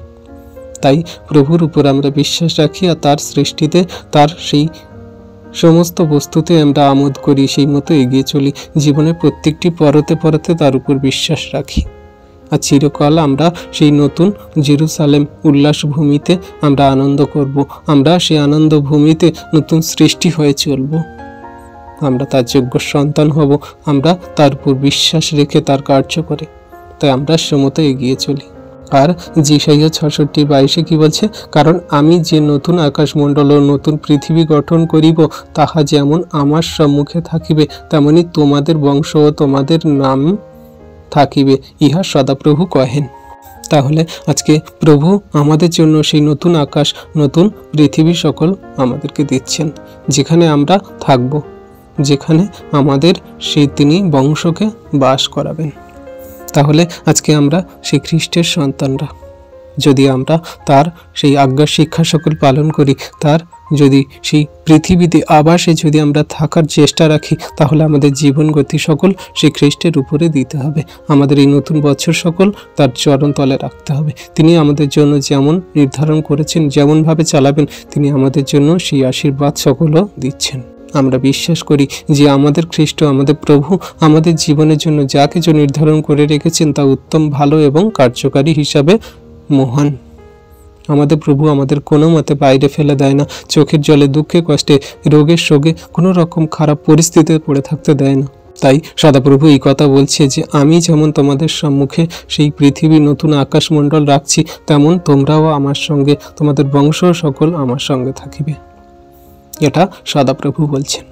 তাই প্রভুর উপর আমরা বিশ্বাস রাখি আর তার সৃষ্টিতে, তার সেই সমস্ত বস্তুতে আমরা আমোদ করি, সেই মতো এগিয়ে চলি। জীবনের প্রত্যেকটি পরতে পরতে তার উপর বিশ্বাস রাখি। আর চিরকাল আমরা সেই নতুন জেরুসালেম উল্লাস ভূমিতে আমরা আনন্দ করব। আমরা সেই আনন্দ ভূমিতে নতুন সৃষ্টি হয়ে চলব। আমরা তার যোগ্য সন্তান হব। আমরা তার উপর বিশ্বাস রেখে তার কার্য করে, তাই আমরা সমতে এগিয়ে চলি। আর যেসাইয়া 66:22 কি বলছে? কারণ আমি যে নতুন আকাশমণ্ডল ও নতুন পৃথিবী গঠন করিব, তাহা যেমন আমার সম্মুখে থাকিবে, তেমনি তোমাদের বংশ ও তোমাদের নাম থাকিবে, ইহা সদাপ্রভু কহেন। তাহলে আজকে প্রভু আমাদের জন্য সেই নতুন আকাশ, নতুন পৃথিবী সকল আমাদেরকে দিচ্ছেন, যেখানে আমরা থাকব, যেখানে আমাদের সেই তিনি বংশকে বাস করাবেন। তাহলে আজকে আমরা সেই খ্রিস্টের সন্তানরা, যদি আমরা তার সেই আজ্ঞা শিক্ষা সকল পালন করি, তার যদি সেই পৃথিবীতে আবাসে যদি আমরা থাকার চেষ্টা রাখি, তাহলে আমাদের জীবন গতি সকল সেই খ্রিস্টের উপরে দিতে হবে। আমাদের এই নতুন বছর সকল তার চরণ তলে রাখতে হবে। তিনি আমাদের জন্য যেমন নির্ধারণ করেছেন, যেমনভাবে চালাবেন, তিনি আমাদের জন্য সেই আশীর্বাদ সকলও দিচ্ছেন। আমরা বিশ্বাস করি যে আমাদের খ্রিস্ট, আমাদের প্রভু আমাদের জীবনের জন্য যা কিছু নির্ধারণ করে রেখেছেন তা উত্তম, ভালো এবং কার্যকারী হিসাবে মহান। আমাদের প্রভু আমাদের কোনো মতে বাইরে ফেলে দেয় না, চোখের জলে, দুঃখে, কষ্টে, রোগের শোকে কোনো রকম খারাপ পরিস্থিতিতে পড়ে থাকতে দেয় না। তাই সদাপ্রভু এই কথা বলছে যে আমি যেমন তোমাদের সম্মুখে সেই পৃথিবী, নতুন আকাশমণ্ডল রাখছি, তেমন তোমরাও আমার সঙ্গে, তোমাদের বংশ সকল আমার সঙ্গে থাকিবে। এটা সদাপ্রভু বলছেন।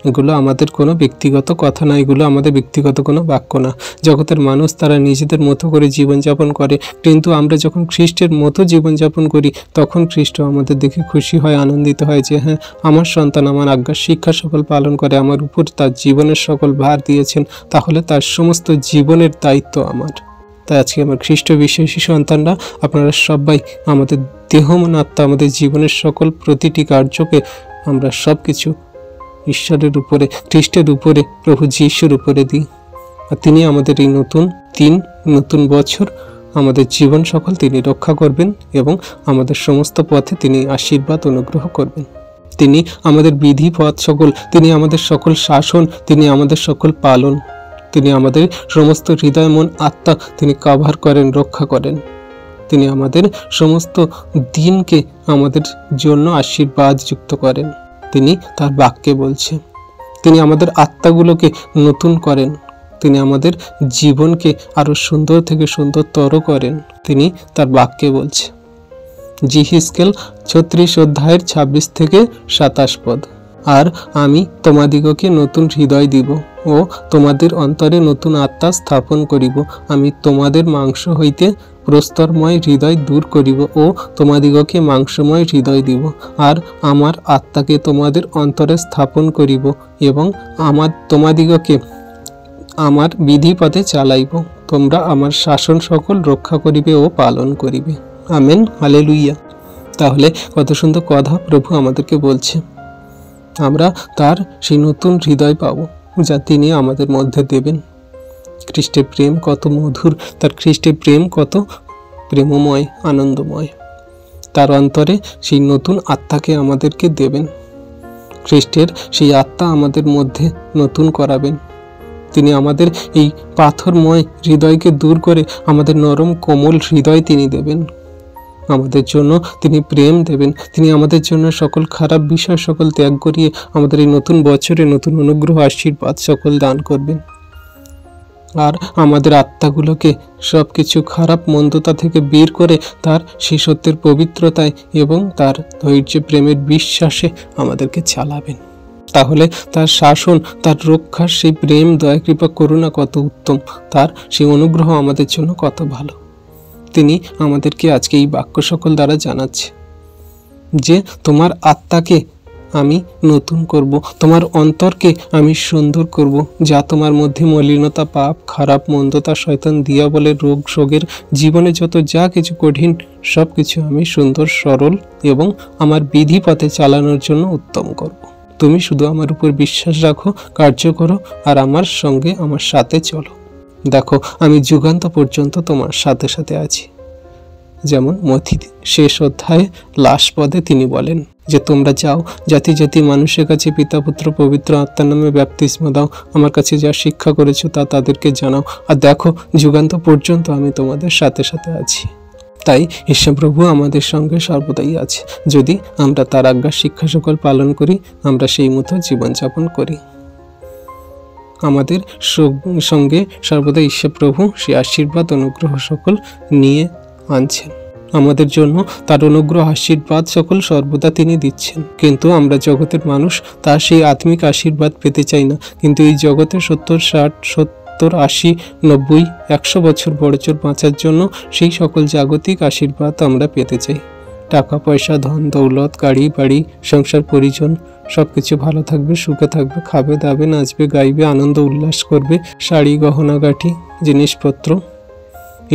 এগুলো আমাদের কোনো ব্যক্তিগত কথা না, এগুলো আমাদের ব্যক্তিগত কোনো বাক্য না। জগতের মানুষ তারা নিজেদের মতো করে জীবনযাপন করে, কিন্তু আমরা যখন খ্রিস্টের মতো জীবনযাপন করি, তখন খ্রিস্ট আমাদের দেখে খুশি হয়, আনন্দিত হয় যে হ্যাঁ, আমার সন্তান আমার আজ্ঞার শিক্ষা সকল পালন করে, আমার উপর তার জীবনের সকল ভার দিয়েছেন, তাহলে তার সমস্ত জীবনের দায়িত্ব আমার। তাই আজকে আমার খ্রিস্ট বিশ্বাসী সন্তানরা, আপনারা সবাই আমাদের দেহ, মন, আত্মা, আমাদের জীবনের সকল প্রতিটি কার্যকে আমরা সব কিছু ঈশ্বরের উপরে, খ্রিস্টের উপরে, প্রভু যিশুর উপরে দিই। আর তিনি আমাদের এই নতুন বছর, আমাদের জীবন সকল তিনি রক্ষা করবেন এবং আমাদের সমস্ত পথে তিনি আশীর্বাদ অনুগ্রহ করবেন। তিনি আমাদের বিধি পথ সকল, তিনি আমাদের সকল শাসন, তিনি আমাদের সকল পালন, তিনি আমাদের সমস্ত হৃদয়, মন, আত্মা তিনি কভার করেন, রক্ষা করেন। তিনি আমাদের সমস্ত দিনকে আমাদের জন্য আশীর্বাদ যুক্ত করেন। তিনি তার বাক্যে বলছে, তিনি আমাদের আত্মাগুলোকে নতুন করেন, তিনি আমাদের জীবনকে আরো সুন্দর থেকে সুন্দরতর করেন। তিনি তার বাক্যে বলছে। জিহিজকেল 36:26-27 আর আমি তোমাদিগকে নতুন হৃদয় দিব ও তোমাদের অন্তরে নতুন আত্মা স্থাপন করিব। আমি তোমাদের মাংস হইতে প্রস্তরময় হৃদয় দূর করিব ও তোমাদিগকে মাংসময় হৃদয় দিব। আর আমার আত্মাকে তোমাদের অন্তরে স্থাপন করিব এবং তোমাদিগকে আমার বিধি পথে চালাইব। তোমরা আমার শাসন সকল রক্ষা করিবে ও পালন করিবে। Amen, hallelujah. তাহলে কত সুন্দর কথা প্রভু আমাদেরকে বলছে। আমরা তার সেই নতুন হৃদয় পাবো যা তিনি আমাদের মধ্যে দেবেন। খ্রিস্টের প্রেম কত মধুর, তার খ্রিস্টের প্রেম কত প্রেমময়, আনন্দময়। তার অন্তরে সেই নতুন আত্মাকে আমাদেরকে দেবেন। খ্রিস্টের সেই আত্মা আমাদের মধ্যে নতুন করাবেন। তিনি আমাদের এই পাথরময় হৃদয়কে দূর করে আমাদের নরম কোমল হৃদয় তিনি দেবেন। আমাদের জন্য তিনি প্রেম দেবেন। তিনি আমাদের জন্য সকল খারাপ বিষয় সকল ত্যাগ করিয়ে আমাদের এই নতুন বছরে নতুন অনুগ্রহ, আশীর্বাদ সকল দান করবেন। আর আমাদের আত্মাগুলোকে সব কিছু খারাপ মন্দতা থেকে বের করে তার সেই সত্যের পবিত্রতায় এবং তার ধৈর্য, প্রেমের বিশ্বাসে আমাদেরকে চালাবেন। তাহলে তার শাসন, তার রক্ষার সেই প্রেম, দয়া, কৃপা, করুণা কত উত্তম, তার সেই অনুগ্রহ আমাদের জন্য কত ভালো। তিনি আমাদেরকে আজকে এই বাক্য সকল দ্বারা জানাচ্ছে যে তোমার আত্মাকে আমি নতুন করব, তোমার অন্তরকে আমি সুন্দর করব। যা তোমার মধ্যে মলিনতা, পাপ, খারাপ মন্দতা, শয়তান, দিয়াবলের রোগ শোকের জীবনে যত যা কিছু কঠিন, সব কিছু আমি সুন্দর, সরল এবং আমার বিধি পথে চালানোর জন্য উত্তম করব। তুমি শুধু আমার উপর বিশ্বাস রাখো, কার্য করো, আর আমার সঙ্গে আমার সাথে চলো। দেখো, আমি যুগান্ত পর্যন্ত তোমার সাথে সাথে আছি। যেমন মথি শেষ অধ্যায়ে লাস্ট পদে তিনি বলেন যে তোমরা যাও, জাতি জাতি মানুষের কাছে পিতা, পুত্র, পবিত্র আত্মার নামে ব্যাপ্তিস্ম দাও। আমার কাছে যা শিক্ষা করেছো তা তাদেরকে জানাও। আর দেখো, যুগান্ত পর্যন্ত আমি তোমাদের সাথে সাথে আছি। তাই ঈশ্বরপ্রভু আমাদের সঙ্গে সর্বদাই আছে। যদি আমরা তার আজ্ঞা শিক্ষা সকল পালন করি, আমরা সেই মতো জীবনযাপন করি। আমাদের সঙ্গে সর্বদা ঈশ্বরপ্রভু সেই আশীর্বাদ, অনুগ্রহ সকল নিয়ে আনছেন। আমাদের জন্য তার অনুগ্রহ, আশীর্বাদ সকল সর্বদা তিনি দিচ্ছেন। কিন্তু আমরা জগতের মানুষ, তার সেই আত্মিক আশীর্বাদ পেতে চাই না। কিন্তু এই জগতে 70, 60, 70, 80, 90, 100 বছর বড়জোর বাঁচার জন্য সেই সকল জাগতিক আশীর্বাদ আমরা পেতে চাই। টাকা পয়সা, ধন দৌলত, গাড়ি বাড়ি, সংসার পরিজন সব কিছু ভালো থাকবে, সুখে থাকবে, খাবে দাবে, নাচবে গাইবে, আনন্দ উল্লাস করবে, শাড়ি গহনাগাঠি, জিনিসপত্র,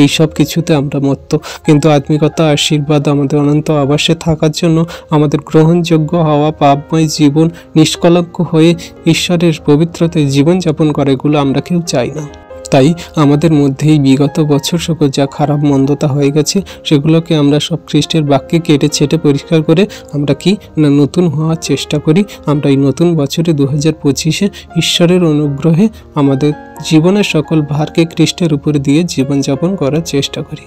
এই সব কিছুতে আমরা মত্ত। কিন্তু আত্মিকতা, আশীর্বাদ, আমাদের অনন্ত আবাসে থাকার জন্য আমাদের গ্রহণযোগ্য হওয়া পাপময় জীবন, নিষ্কলঙ্ক হয়ে ঈশ্বরের পবিত্রতায় জীবনযাপন করে, এগুলো আমরা কেউ চাই না। তাই আমাদের মধ্যেই বিগত বছর সকল যা খারাপ মন্দতা হয়ে গেছে, সেগুলোকে আমরা সব খ্রিস্টের বাক্যে কেটে ছেটে পরিষ্কার করে আমরা কি না নতুন হওয়ার চেষ্টা করি। আমরা এই নতুন বছরে 2025-এ ঈশ্বরের অনুগ্রহে আমাদের জীবনের সকল ভারকে খ্রিস্টের উপরে দিয়ে জীবনযাপন করার চেষ্টা করি।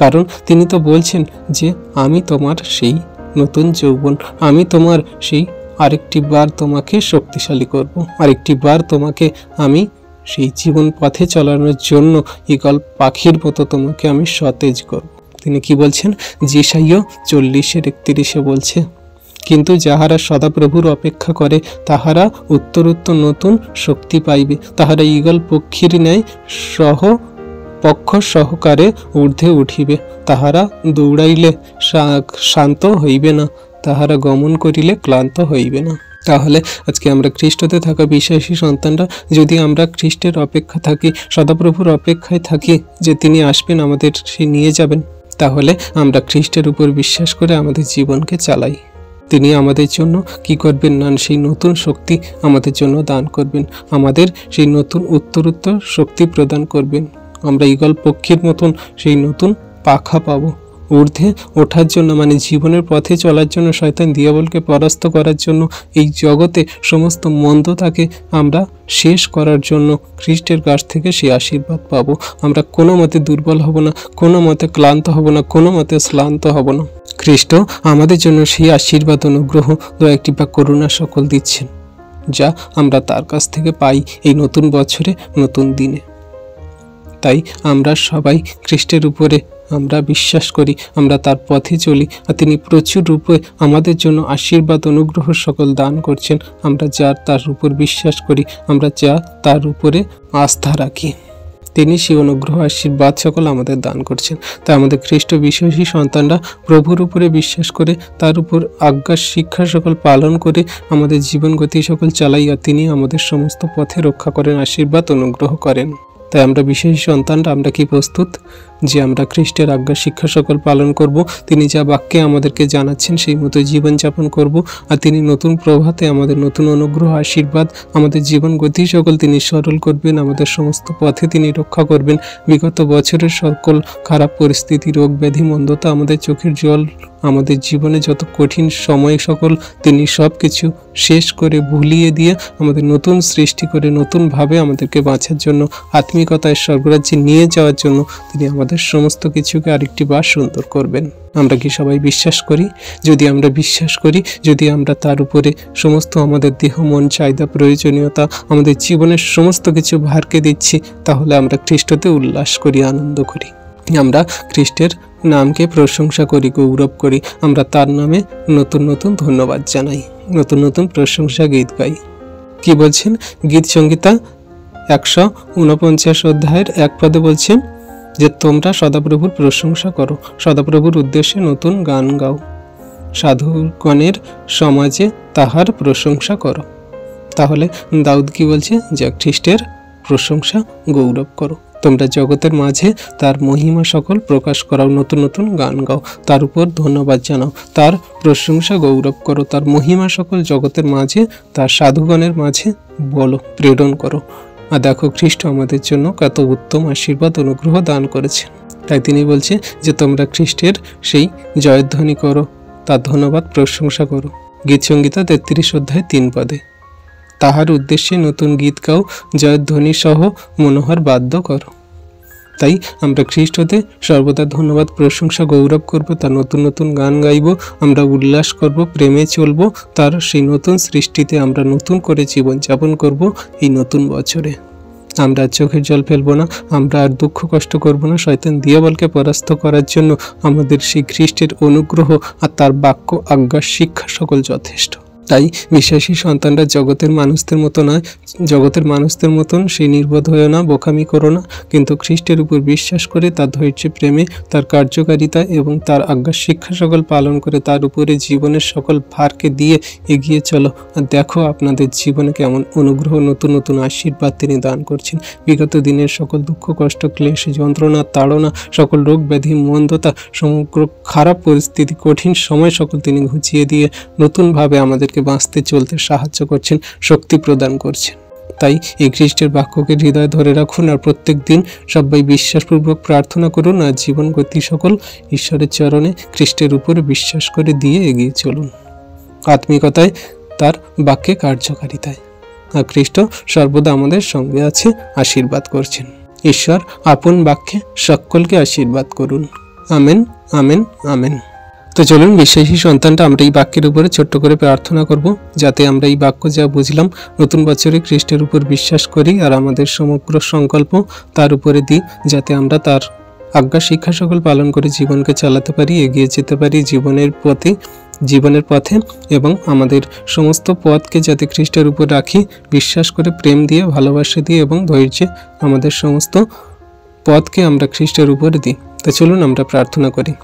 কারণ তিনি তো বলছেন যে আমি তোমার সেই নতুন যৌবন, আমি তোমার সেই আরেকটি বার তোমাকে শক্তিশালী করব, আরেকটি বার তোমাকে আমি সেই জীবন পথে চালানোর জন্য ঈগল পাখির মতো তোমাকে আমি সতেজ করব। তিনি কি বলছেন? যেসাইয় 40:31 বলছে, কিন্তু যাহারা সদাপ্রভুর অপেক্ষা করে তাহারা উত্তরোত্তর নতুন শক্তি পাইবে। তাহারা ঈগল পক্ষীর ন্যায় পক্ষ সহকারে ঊর্ধ্বে উঠিবে। তাহারা দৌড়াইলে শান্ত হইবে না, তাহারা গমন করিলে ক্লান্ত হইবে না। তাহলে আজকে আমরা খ্রিস্টতে থাকা বিশ্বাসী সন্তানরা যদি আমরা খ্রিস্টের অপেক্ষা থাকি, সদাপ্রভুর অপেক্ষায় থাকি যে তিনি আসবেন, আমাদের সে নিয়ে যাবেন, তাহলে আমরা খ্রিস্টের উপর বিশ্বাস করে আমাদের জীবনকে চালাই। তিনি আমাদের জন্য কি করবেন না সেই নতুন শক্তি আমাদের জন্য দান করবেন, আমাদের সেই নতুন উত্তরোত্তর শক্তি প্রদান করবেন। আমরা ঈগল পক্ষীর মতন সেই নতুন পাখা পাবো, ঊর্ধ্বে ওঠার জন্য, মানে জীবনের পথে চলার জন্য, শয়তান দিয়াবলকে পরাস্ত করার জন্য, এই জগতে সমস্ত মন্দতাকে আমরা শেষ করার জন্য খ্রিস্টের কাছ থেকে সেই আশীর্বাদ পাবো। আমরা কোনো মতে দুর্বল হব না, কোনো মতে ক্লান্ত হব না, কোনো মতে শ্রান্ত হব না। খ্রিস্ট আমাদের জন্য সেই আশীর্বাদ, অনুগ্রহ, দয়া, কৃপা, করুণা সকল দিচ্ছেন, যা আমরা তার কাছ থেকে পাই এই নতুন বছরে, নতুন দিনে। তাই আমরা সবাই খ্রিস্টের উপরে আমরা বিশ্বাস করি, আমরা তার পথে চলি, আর তিনি প্রচুর রূপে আমাদের জন্য আশীর্বাদ, অনুগ্রহ সকল দান করছেন। আমরা যার তার উপর বিশ্বাস করি, আমরা যা তার উপরে আস্থা রাখি, তিনি সেই অনুগ্রহ, আশীর্বাদ সকল আমাদের দান করছেন। তাই আমাদের খ্রিস্ট বিশ্বাসী সন্তানরা প্রভুর উপরে বিশ্বাস করে, তার উপর আজ্ঞা শিক্ষা সকল পালন করে আমাদের জীবন গতি সকল চালাই, আর তিনি আমাদের সমস্ত পথে রক্ষা করেন, আশীর্বাদ অনুগ্রহ করেন। তাই আমরা বিশ্বাসী সন্তানরা আমরা কি প্রস্তুত যে আমরা খ্রিস্টের আজ্ঞা শিক্ষা সকল পালন করব, তিনি যা বাক্যে আমাদেরকে জানাচ্ছেন সেই মতো জীবনযাপন করব, আর তিনি নতুন প্রভাতে আমাদের নতুন অনুগ্রহ আশীর্বাদ আমাদের জীবন গতি সকল তিনি সরল করবেন, আমাদের সমস্ত পথে তিনি রক্ষা করবেন। বিগত বছরের সকল খারাপ পরিস্থিতি, রোগ ব্যাধি, মন্দতা, আমাদের চোখের জল, আমাদের জীবনে যত কঠিন সময় সকল তিনি সব কিছু শেষ করে ভুলিয়ে দিয়ে আমাদের নতুন সৃষ্টি করে নতুনভাবে আমাদেরকে বাঁচার জন্য, আত্মিকতায় স্বর্গরাজ্যে নিয়ে যাওয়ার জন্য তিনি আমাদের সমস্ত কিছুকে আরেকটি বার সুন্দর করবেন। আমরা কি সবাই বিশ্বাস করি? যদি আমরা বিশ্বাস করি, যদি আমরা তার উপরে সমস্ত আমাদের দেহ মন চাহিদা প্রয়োজনীয়তা আমাদের জীবনের সমস্ত কিছু ভারকে দিচ্ছি, তাহলে আমরা খ্রিস্টতে উল্লাস করি, আনন্দ করি, আমরা খ্রিস্টের নামকে প্রশংসা করি, গৌরব করি, আমরা তার নামে নতুন নতুন ধন্যবাদ জানাই, নতুন নতুন প্রশংসা গীত গাই। কি বলছেন গীত সংহিতা 149 অধ্যায়ের 1 পদে বলছেন যে তোমরা সদাপ্রভুর প্রশংসা করো, সদাপ্রভুর উদ্দেশ্যে নতুন গান গাও, সাধুগণের সমাজে তাহার প্রশংসা করো। তাহলে দাউদ কি বলছে? যে খ্রিস্টের প্রশংসা গৌরব করো, তোমরা জগতের মাঝে তার মহিমা সকল প্রকাশ করাও, নতুন নতুন গান গাও, তার উপর ধন্যবাদ জানাও, তার প্রশংসা গৌরব করো, তার মহিমা সকল জগতের মাঝে তার সাধুগণের মাঝে বলো, প্রেরণ করো। আর দেখো খ্রিস্ট আমাদের জন্য কত উত্তম আশীর্বাদ অনুগ্রহ দান করেছে। তাই তিনি বলছে যে তোমরা খ্রিস্টের সেই জয়ধ্বনি করো, তার ধন্যবাদ প্রশংসা করো। গীত সংহিতা 33 অধ্যায় 3 পদে তাহার উদ্দেশ্যে নতুন গীত গাও, জয়ধ্বনি সহ মনোহর বাদ্য করো। তাই আমরা খ্রিস্ট হতে সর্বদা ধন্যবাদ প্রশংসা গৌরব করব, তার নতুন নতুন গান গাইব, আমরা উল্লাস করব, প্রেমে চলব, তার সেই নতুন সৃষ্টিতে আমরা নতুন করে জীবনযাপন করব। এই নতুন বছরে আমরা চোখের জল ফেলবো না, আমরা আর দুঃখ কষ্ট করব না। শয়তান দিয়াবলকে পরাস্ত করার জন্য আমাদের সেই খ্রিস্টের অনুগ্রহ আর তার বাক্য আজ্ঞা শিক্ষা সকল যথেষ্ট। তাই বিশ্বাসী সন্তানরা জগতের মানুষদের মতো নয়, জগতের মানুষদের মতন সেই নির্বোধ হয়েও না, বোকামি করো না, কিন্তু খ্রিস্টের উপর বিশ্বাস করে তার ধৈর্য প্রেমে, তার কার্যকারিতা এবং তার আজ্ঞা শিক্ষা সকল পালন করে তার উপরে জীবনের সকল ভারকে দিয়ে এগিয়ে চলো। আর দেখো আপনাদের জীবনে কেমন অনুগ্রহ, নতুন নতুন আশীর্বাদ তিনি দান করছেন। বিগত দিনের সকল দুঃখ কষ্ট ক্লেশ যন্ত্রণা তাড়না, সকল রোগ ব্যাধি মন্দতা, সমগ্র খারাপ পরিস্থিতি কঠিন সময় সকল তিনি ঘুচিয়ে দিয়ে নতুনভাবে আমাদেরকে বাঁচতে চলতে সাহায্য করছেন, শক্তি প্রদান করছেন। তাই এই খ্রিস্টের বাক্যকে হৃদয়ে ধরে রাখুন আর প্রত্যেক দিন সবাই বিশ্বাসপূর্বক প্রার্থনা করুন আর জীবন গতি সকল ঈশ্বরের চরণে খ্রিস্টের উপরে বিশ্বাস করে দিয়ে এগিয়ে চলুন, আত্মিকতায়, তার বাক্যে কার্যকারিতায়। আর খ্রিস্ট সর্বদা আমাদের সঙ্গে আছে, আশীর্বাদ করছেন। ঈশ্বর আপন বাক্যে সকলকে আশীর্বাদ করুন। Amen, amen, amen. তো চলুন বিশ্বাসী সন্তানটা আমরা এই বাক্যের উপরে ছোট্ট করে প্রার্থনা করব, যাতে আমরা এই বাক্য যা বুঝলাম নতুন বছরে খ্রিস্টের উপর বিশ্বাস করি আর আমাদের সমগ্র সংকল্প তার উপরে দিই, যাতে আমরা তার আজ্ঞা শিক্ষা সকল পালন করে জীবনকে চালাতে পারি, এগিয়ে যেতে পারি জীবনের পথে এবং আমাদের সমস্ত পথকে যাতে খ্রিস্টের উপর রাখি, বিশ্বাস করে প্রেম দিয়ে, ভালোবাসা দিয়ে এবং ধৈর্যে আমাদের সমস্ত পথকে আমরা খ্রিস্টের উপর দিই। তো চলুন আমরা প্রার্থনা করি।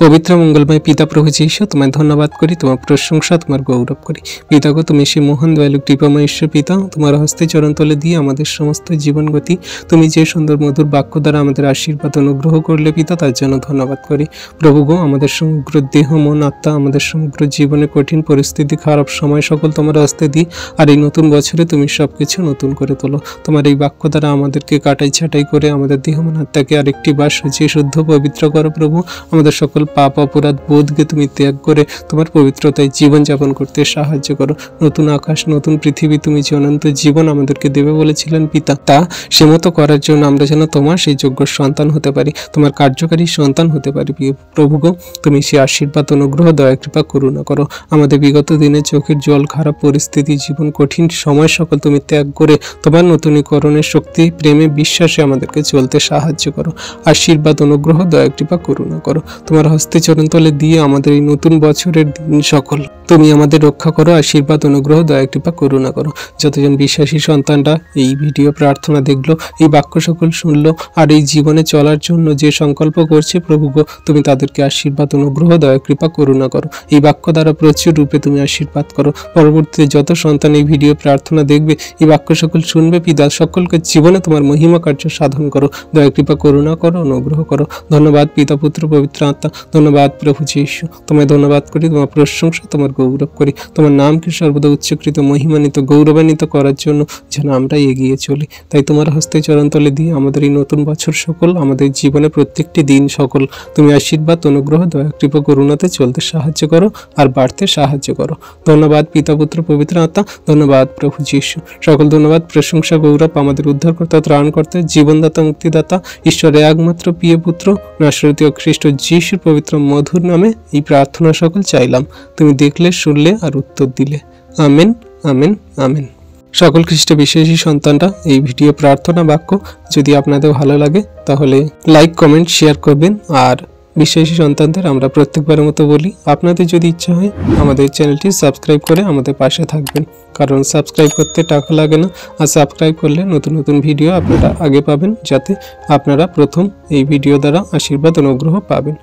পবিত্র মঙ্গলময় পিতা প্রভু যীশু, তোমায় ধন্যবাদ করি, তোমার প্রশংসা, তোমার গৌরব করি। পিতাগো, তুমি সেই মহান দয়ালু কৃপাময় ঈশ্বর পিতা, তোমার হস্তে চরণ তলে দিয়ে আমাদের সমস্ত জীবন গতি তুমি যে সুন্দর মধুর বাক্য দ্বারা আমাদের আশীর্বাদ অনুগ্রহ করলে পিতা, তার জন্য ধন্যবাদ করি। প্রভু গো, আমাদের সমগ্র দেহ মন আত্মা, আমাদের সমগ্র জীবনে কঠিন পরিস্থিতি খারাপ সময় সকল তোমার হস্তে দিই, আর এই নতুন বছরে তুমি সবকিছু নতুন করে তোলো। তোমার এই বাক্য দ্বারা আমাদেরকে কাটাই ছাটাই করে আমাদের দেহ মন আত্মাকে আরেকটি বার শুচিয়ে শুদ্ধ পবিত্র করো প্রভু। আমাদের সকল পাপ অপরাধ বোধকে তুমি ত্যাগ করে তোমার পবিত্রতায় জীবনযাপন করতে সাহায্য করো। নতুন আকাশ নতুন পৃথিবী তুমি যে অনন্ত জীবন আমাদেরকে দেবে বলেছিলেন পিতা, তা সে মতো করার জন্য আমরা যেন তোমার সেই যোগ্য সন্তান হতে পারি, তোমার কার্যকারী সন্তান হতে পারি। প্রভু গো, তুমি সে আশীর্বাদ অনুগ্রহ দয়া কৃপা করুণা করো। আমাদের বিগত দিনে চোখের জল, খারাপ পরিস্থিতি, জীবন কঠিন সময় সকল তুমি ত্যাগ করে তোমার নতুনীকরণের শক্তি প্রেমে বিশ্বাসে আমাদেরকে চলতে সাহায্য করো। আশীর্বাদ অনুগ্রহ দয়া কৃপা করুণা করো। তোমার হস্তে চরণতলে দিয়ে আমাদের এই নতুন বছরের দিন সকল তুমি আমাদের রক্ষা করো, আশীর্বাদ, অনুগ্রহ, দয়া, কৃপা, করুণা করো। যতজন বিশ্বাসী সন্তানরা এই ভিডিও প্রার্থনা দেখলো, এই বাক্য সকল শুনলো আর এই জীবনে চলার জন্য যে সংকল্প করছে, প্রভু গো তুমি তাদেরকে আশীর্বাদ, অনুগ্রহ, দয়া, কৃপা, করুণা করো। এই বাক্য দ্বারা প্রচুর রূপে তুমি আশীর্বাদ করো। পরবর্তীতে যত সন্তান এই ভিডিও প্রার্থনা দেখবে, এই বাক্য সকল শুনবে, পিতা সকলকে জীবনে তোমার মহিমা কার্য সাধন করো, দয়া, কৃপা, করুণা করো, অনুগ্রহ করো। ধন্যবাদ পিতা, পুত্র, পবিত্র আত্মা। ধন্যবাদ প্রভু যীশু, তোমায় ধন্যবাদ করি, তোমার প্রশংসা, তোমার গৌরব করি। তোমার নামকে সর্বদা উচ্চকৃত, মহিমান্বিত, গৌরবান্বিত করার জন্য যেন আমরা এগিয়ে চলি। তাই তোমার হস্তে চরণতলে দিয়ে আমাদের এই নতুন বছর সকল, আমাদের জীবনে প্রত্যেকটি দিন সকল তুমি আশীর্বাদ, অনুগ্রহ, দয়া, কৃপা, করুণাতে চলতে সাহায্য করো আর বাড়তে সাহায্য করো। ধন্যবাদ পিতা, পুত্র, পবিত্র আত্মা। ধন্যবাদ প্রভু যীশু। সকল ধন্যবাদ, প্রশংসা, গৌরব আমাদের উদ্ধারকর্তা, ত্রাণকর্তা, জীবনদাতা, মুক্তিদাতা, ঈশ্বরের একমাত্র প্রিয় পুত্র নাসরতীয় খ্রিস্ট যীশুর পবিত্র মধুর নামে এই প্রার্থনা সকল চাইলাম। তুমি দেখলে, শুনলে আর উত্তর দিলে। Amen, amen, amen. সকল খ্রিস্ট বিশ্বাসী সন্তানরা এই ভিডিও প্রার্থনা বাক্য যদি আপনাদের ভালো লাগে তাহলে লাইক, কমেন্ট, শেয়ার করবেন। আর বিশ্বাসী সন্তানদের আমরা প্রত্যেকবারের মতো বলি, আপনাদের যদি ইচ্ছা হয় আমাদের চ্যানেলটি সাবস্ক্রাইব করে আমাদের পাশে থাকবেন, কারণ সাবস্ক্রাইব করতে টাকা লাগে না। আর সাবস্ক্রাইব করলে নতুন নতুন ভিডিও আপনারা আগে পাবেন, যাতে আপনারা প্রথম এই ভিডিও দ্বারা আশীর্বাদ, অনুগ্রহ পাবেন।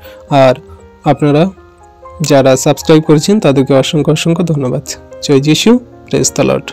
আর আপনারা যারা সাবস্ক্রাইব করেছেন তাদেরকে অসংখ্য অসংখ্য ধন্যবাদ। জয় যিশু, প্রেজ দ্য লর্ড।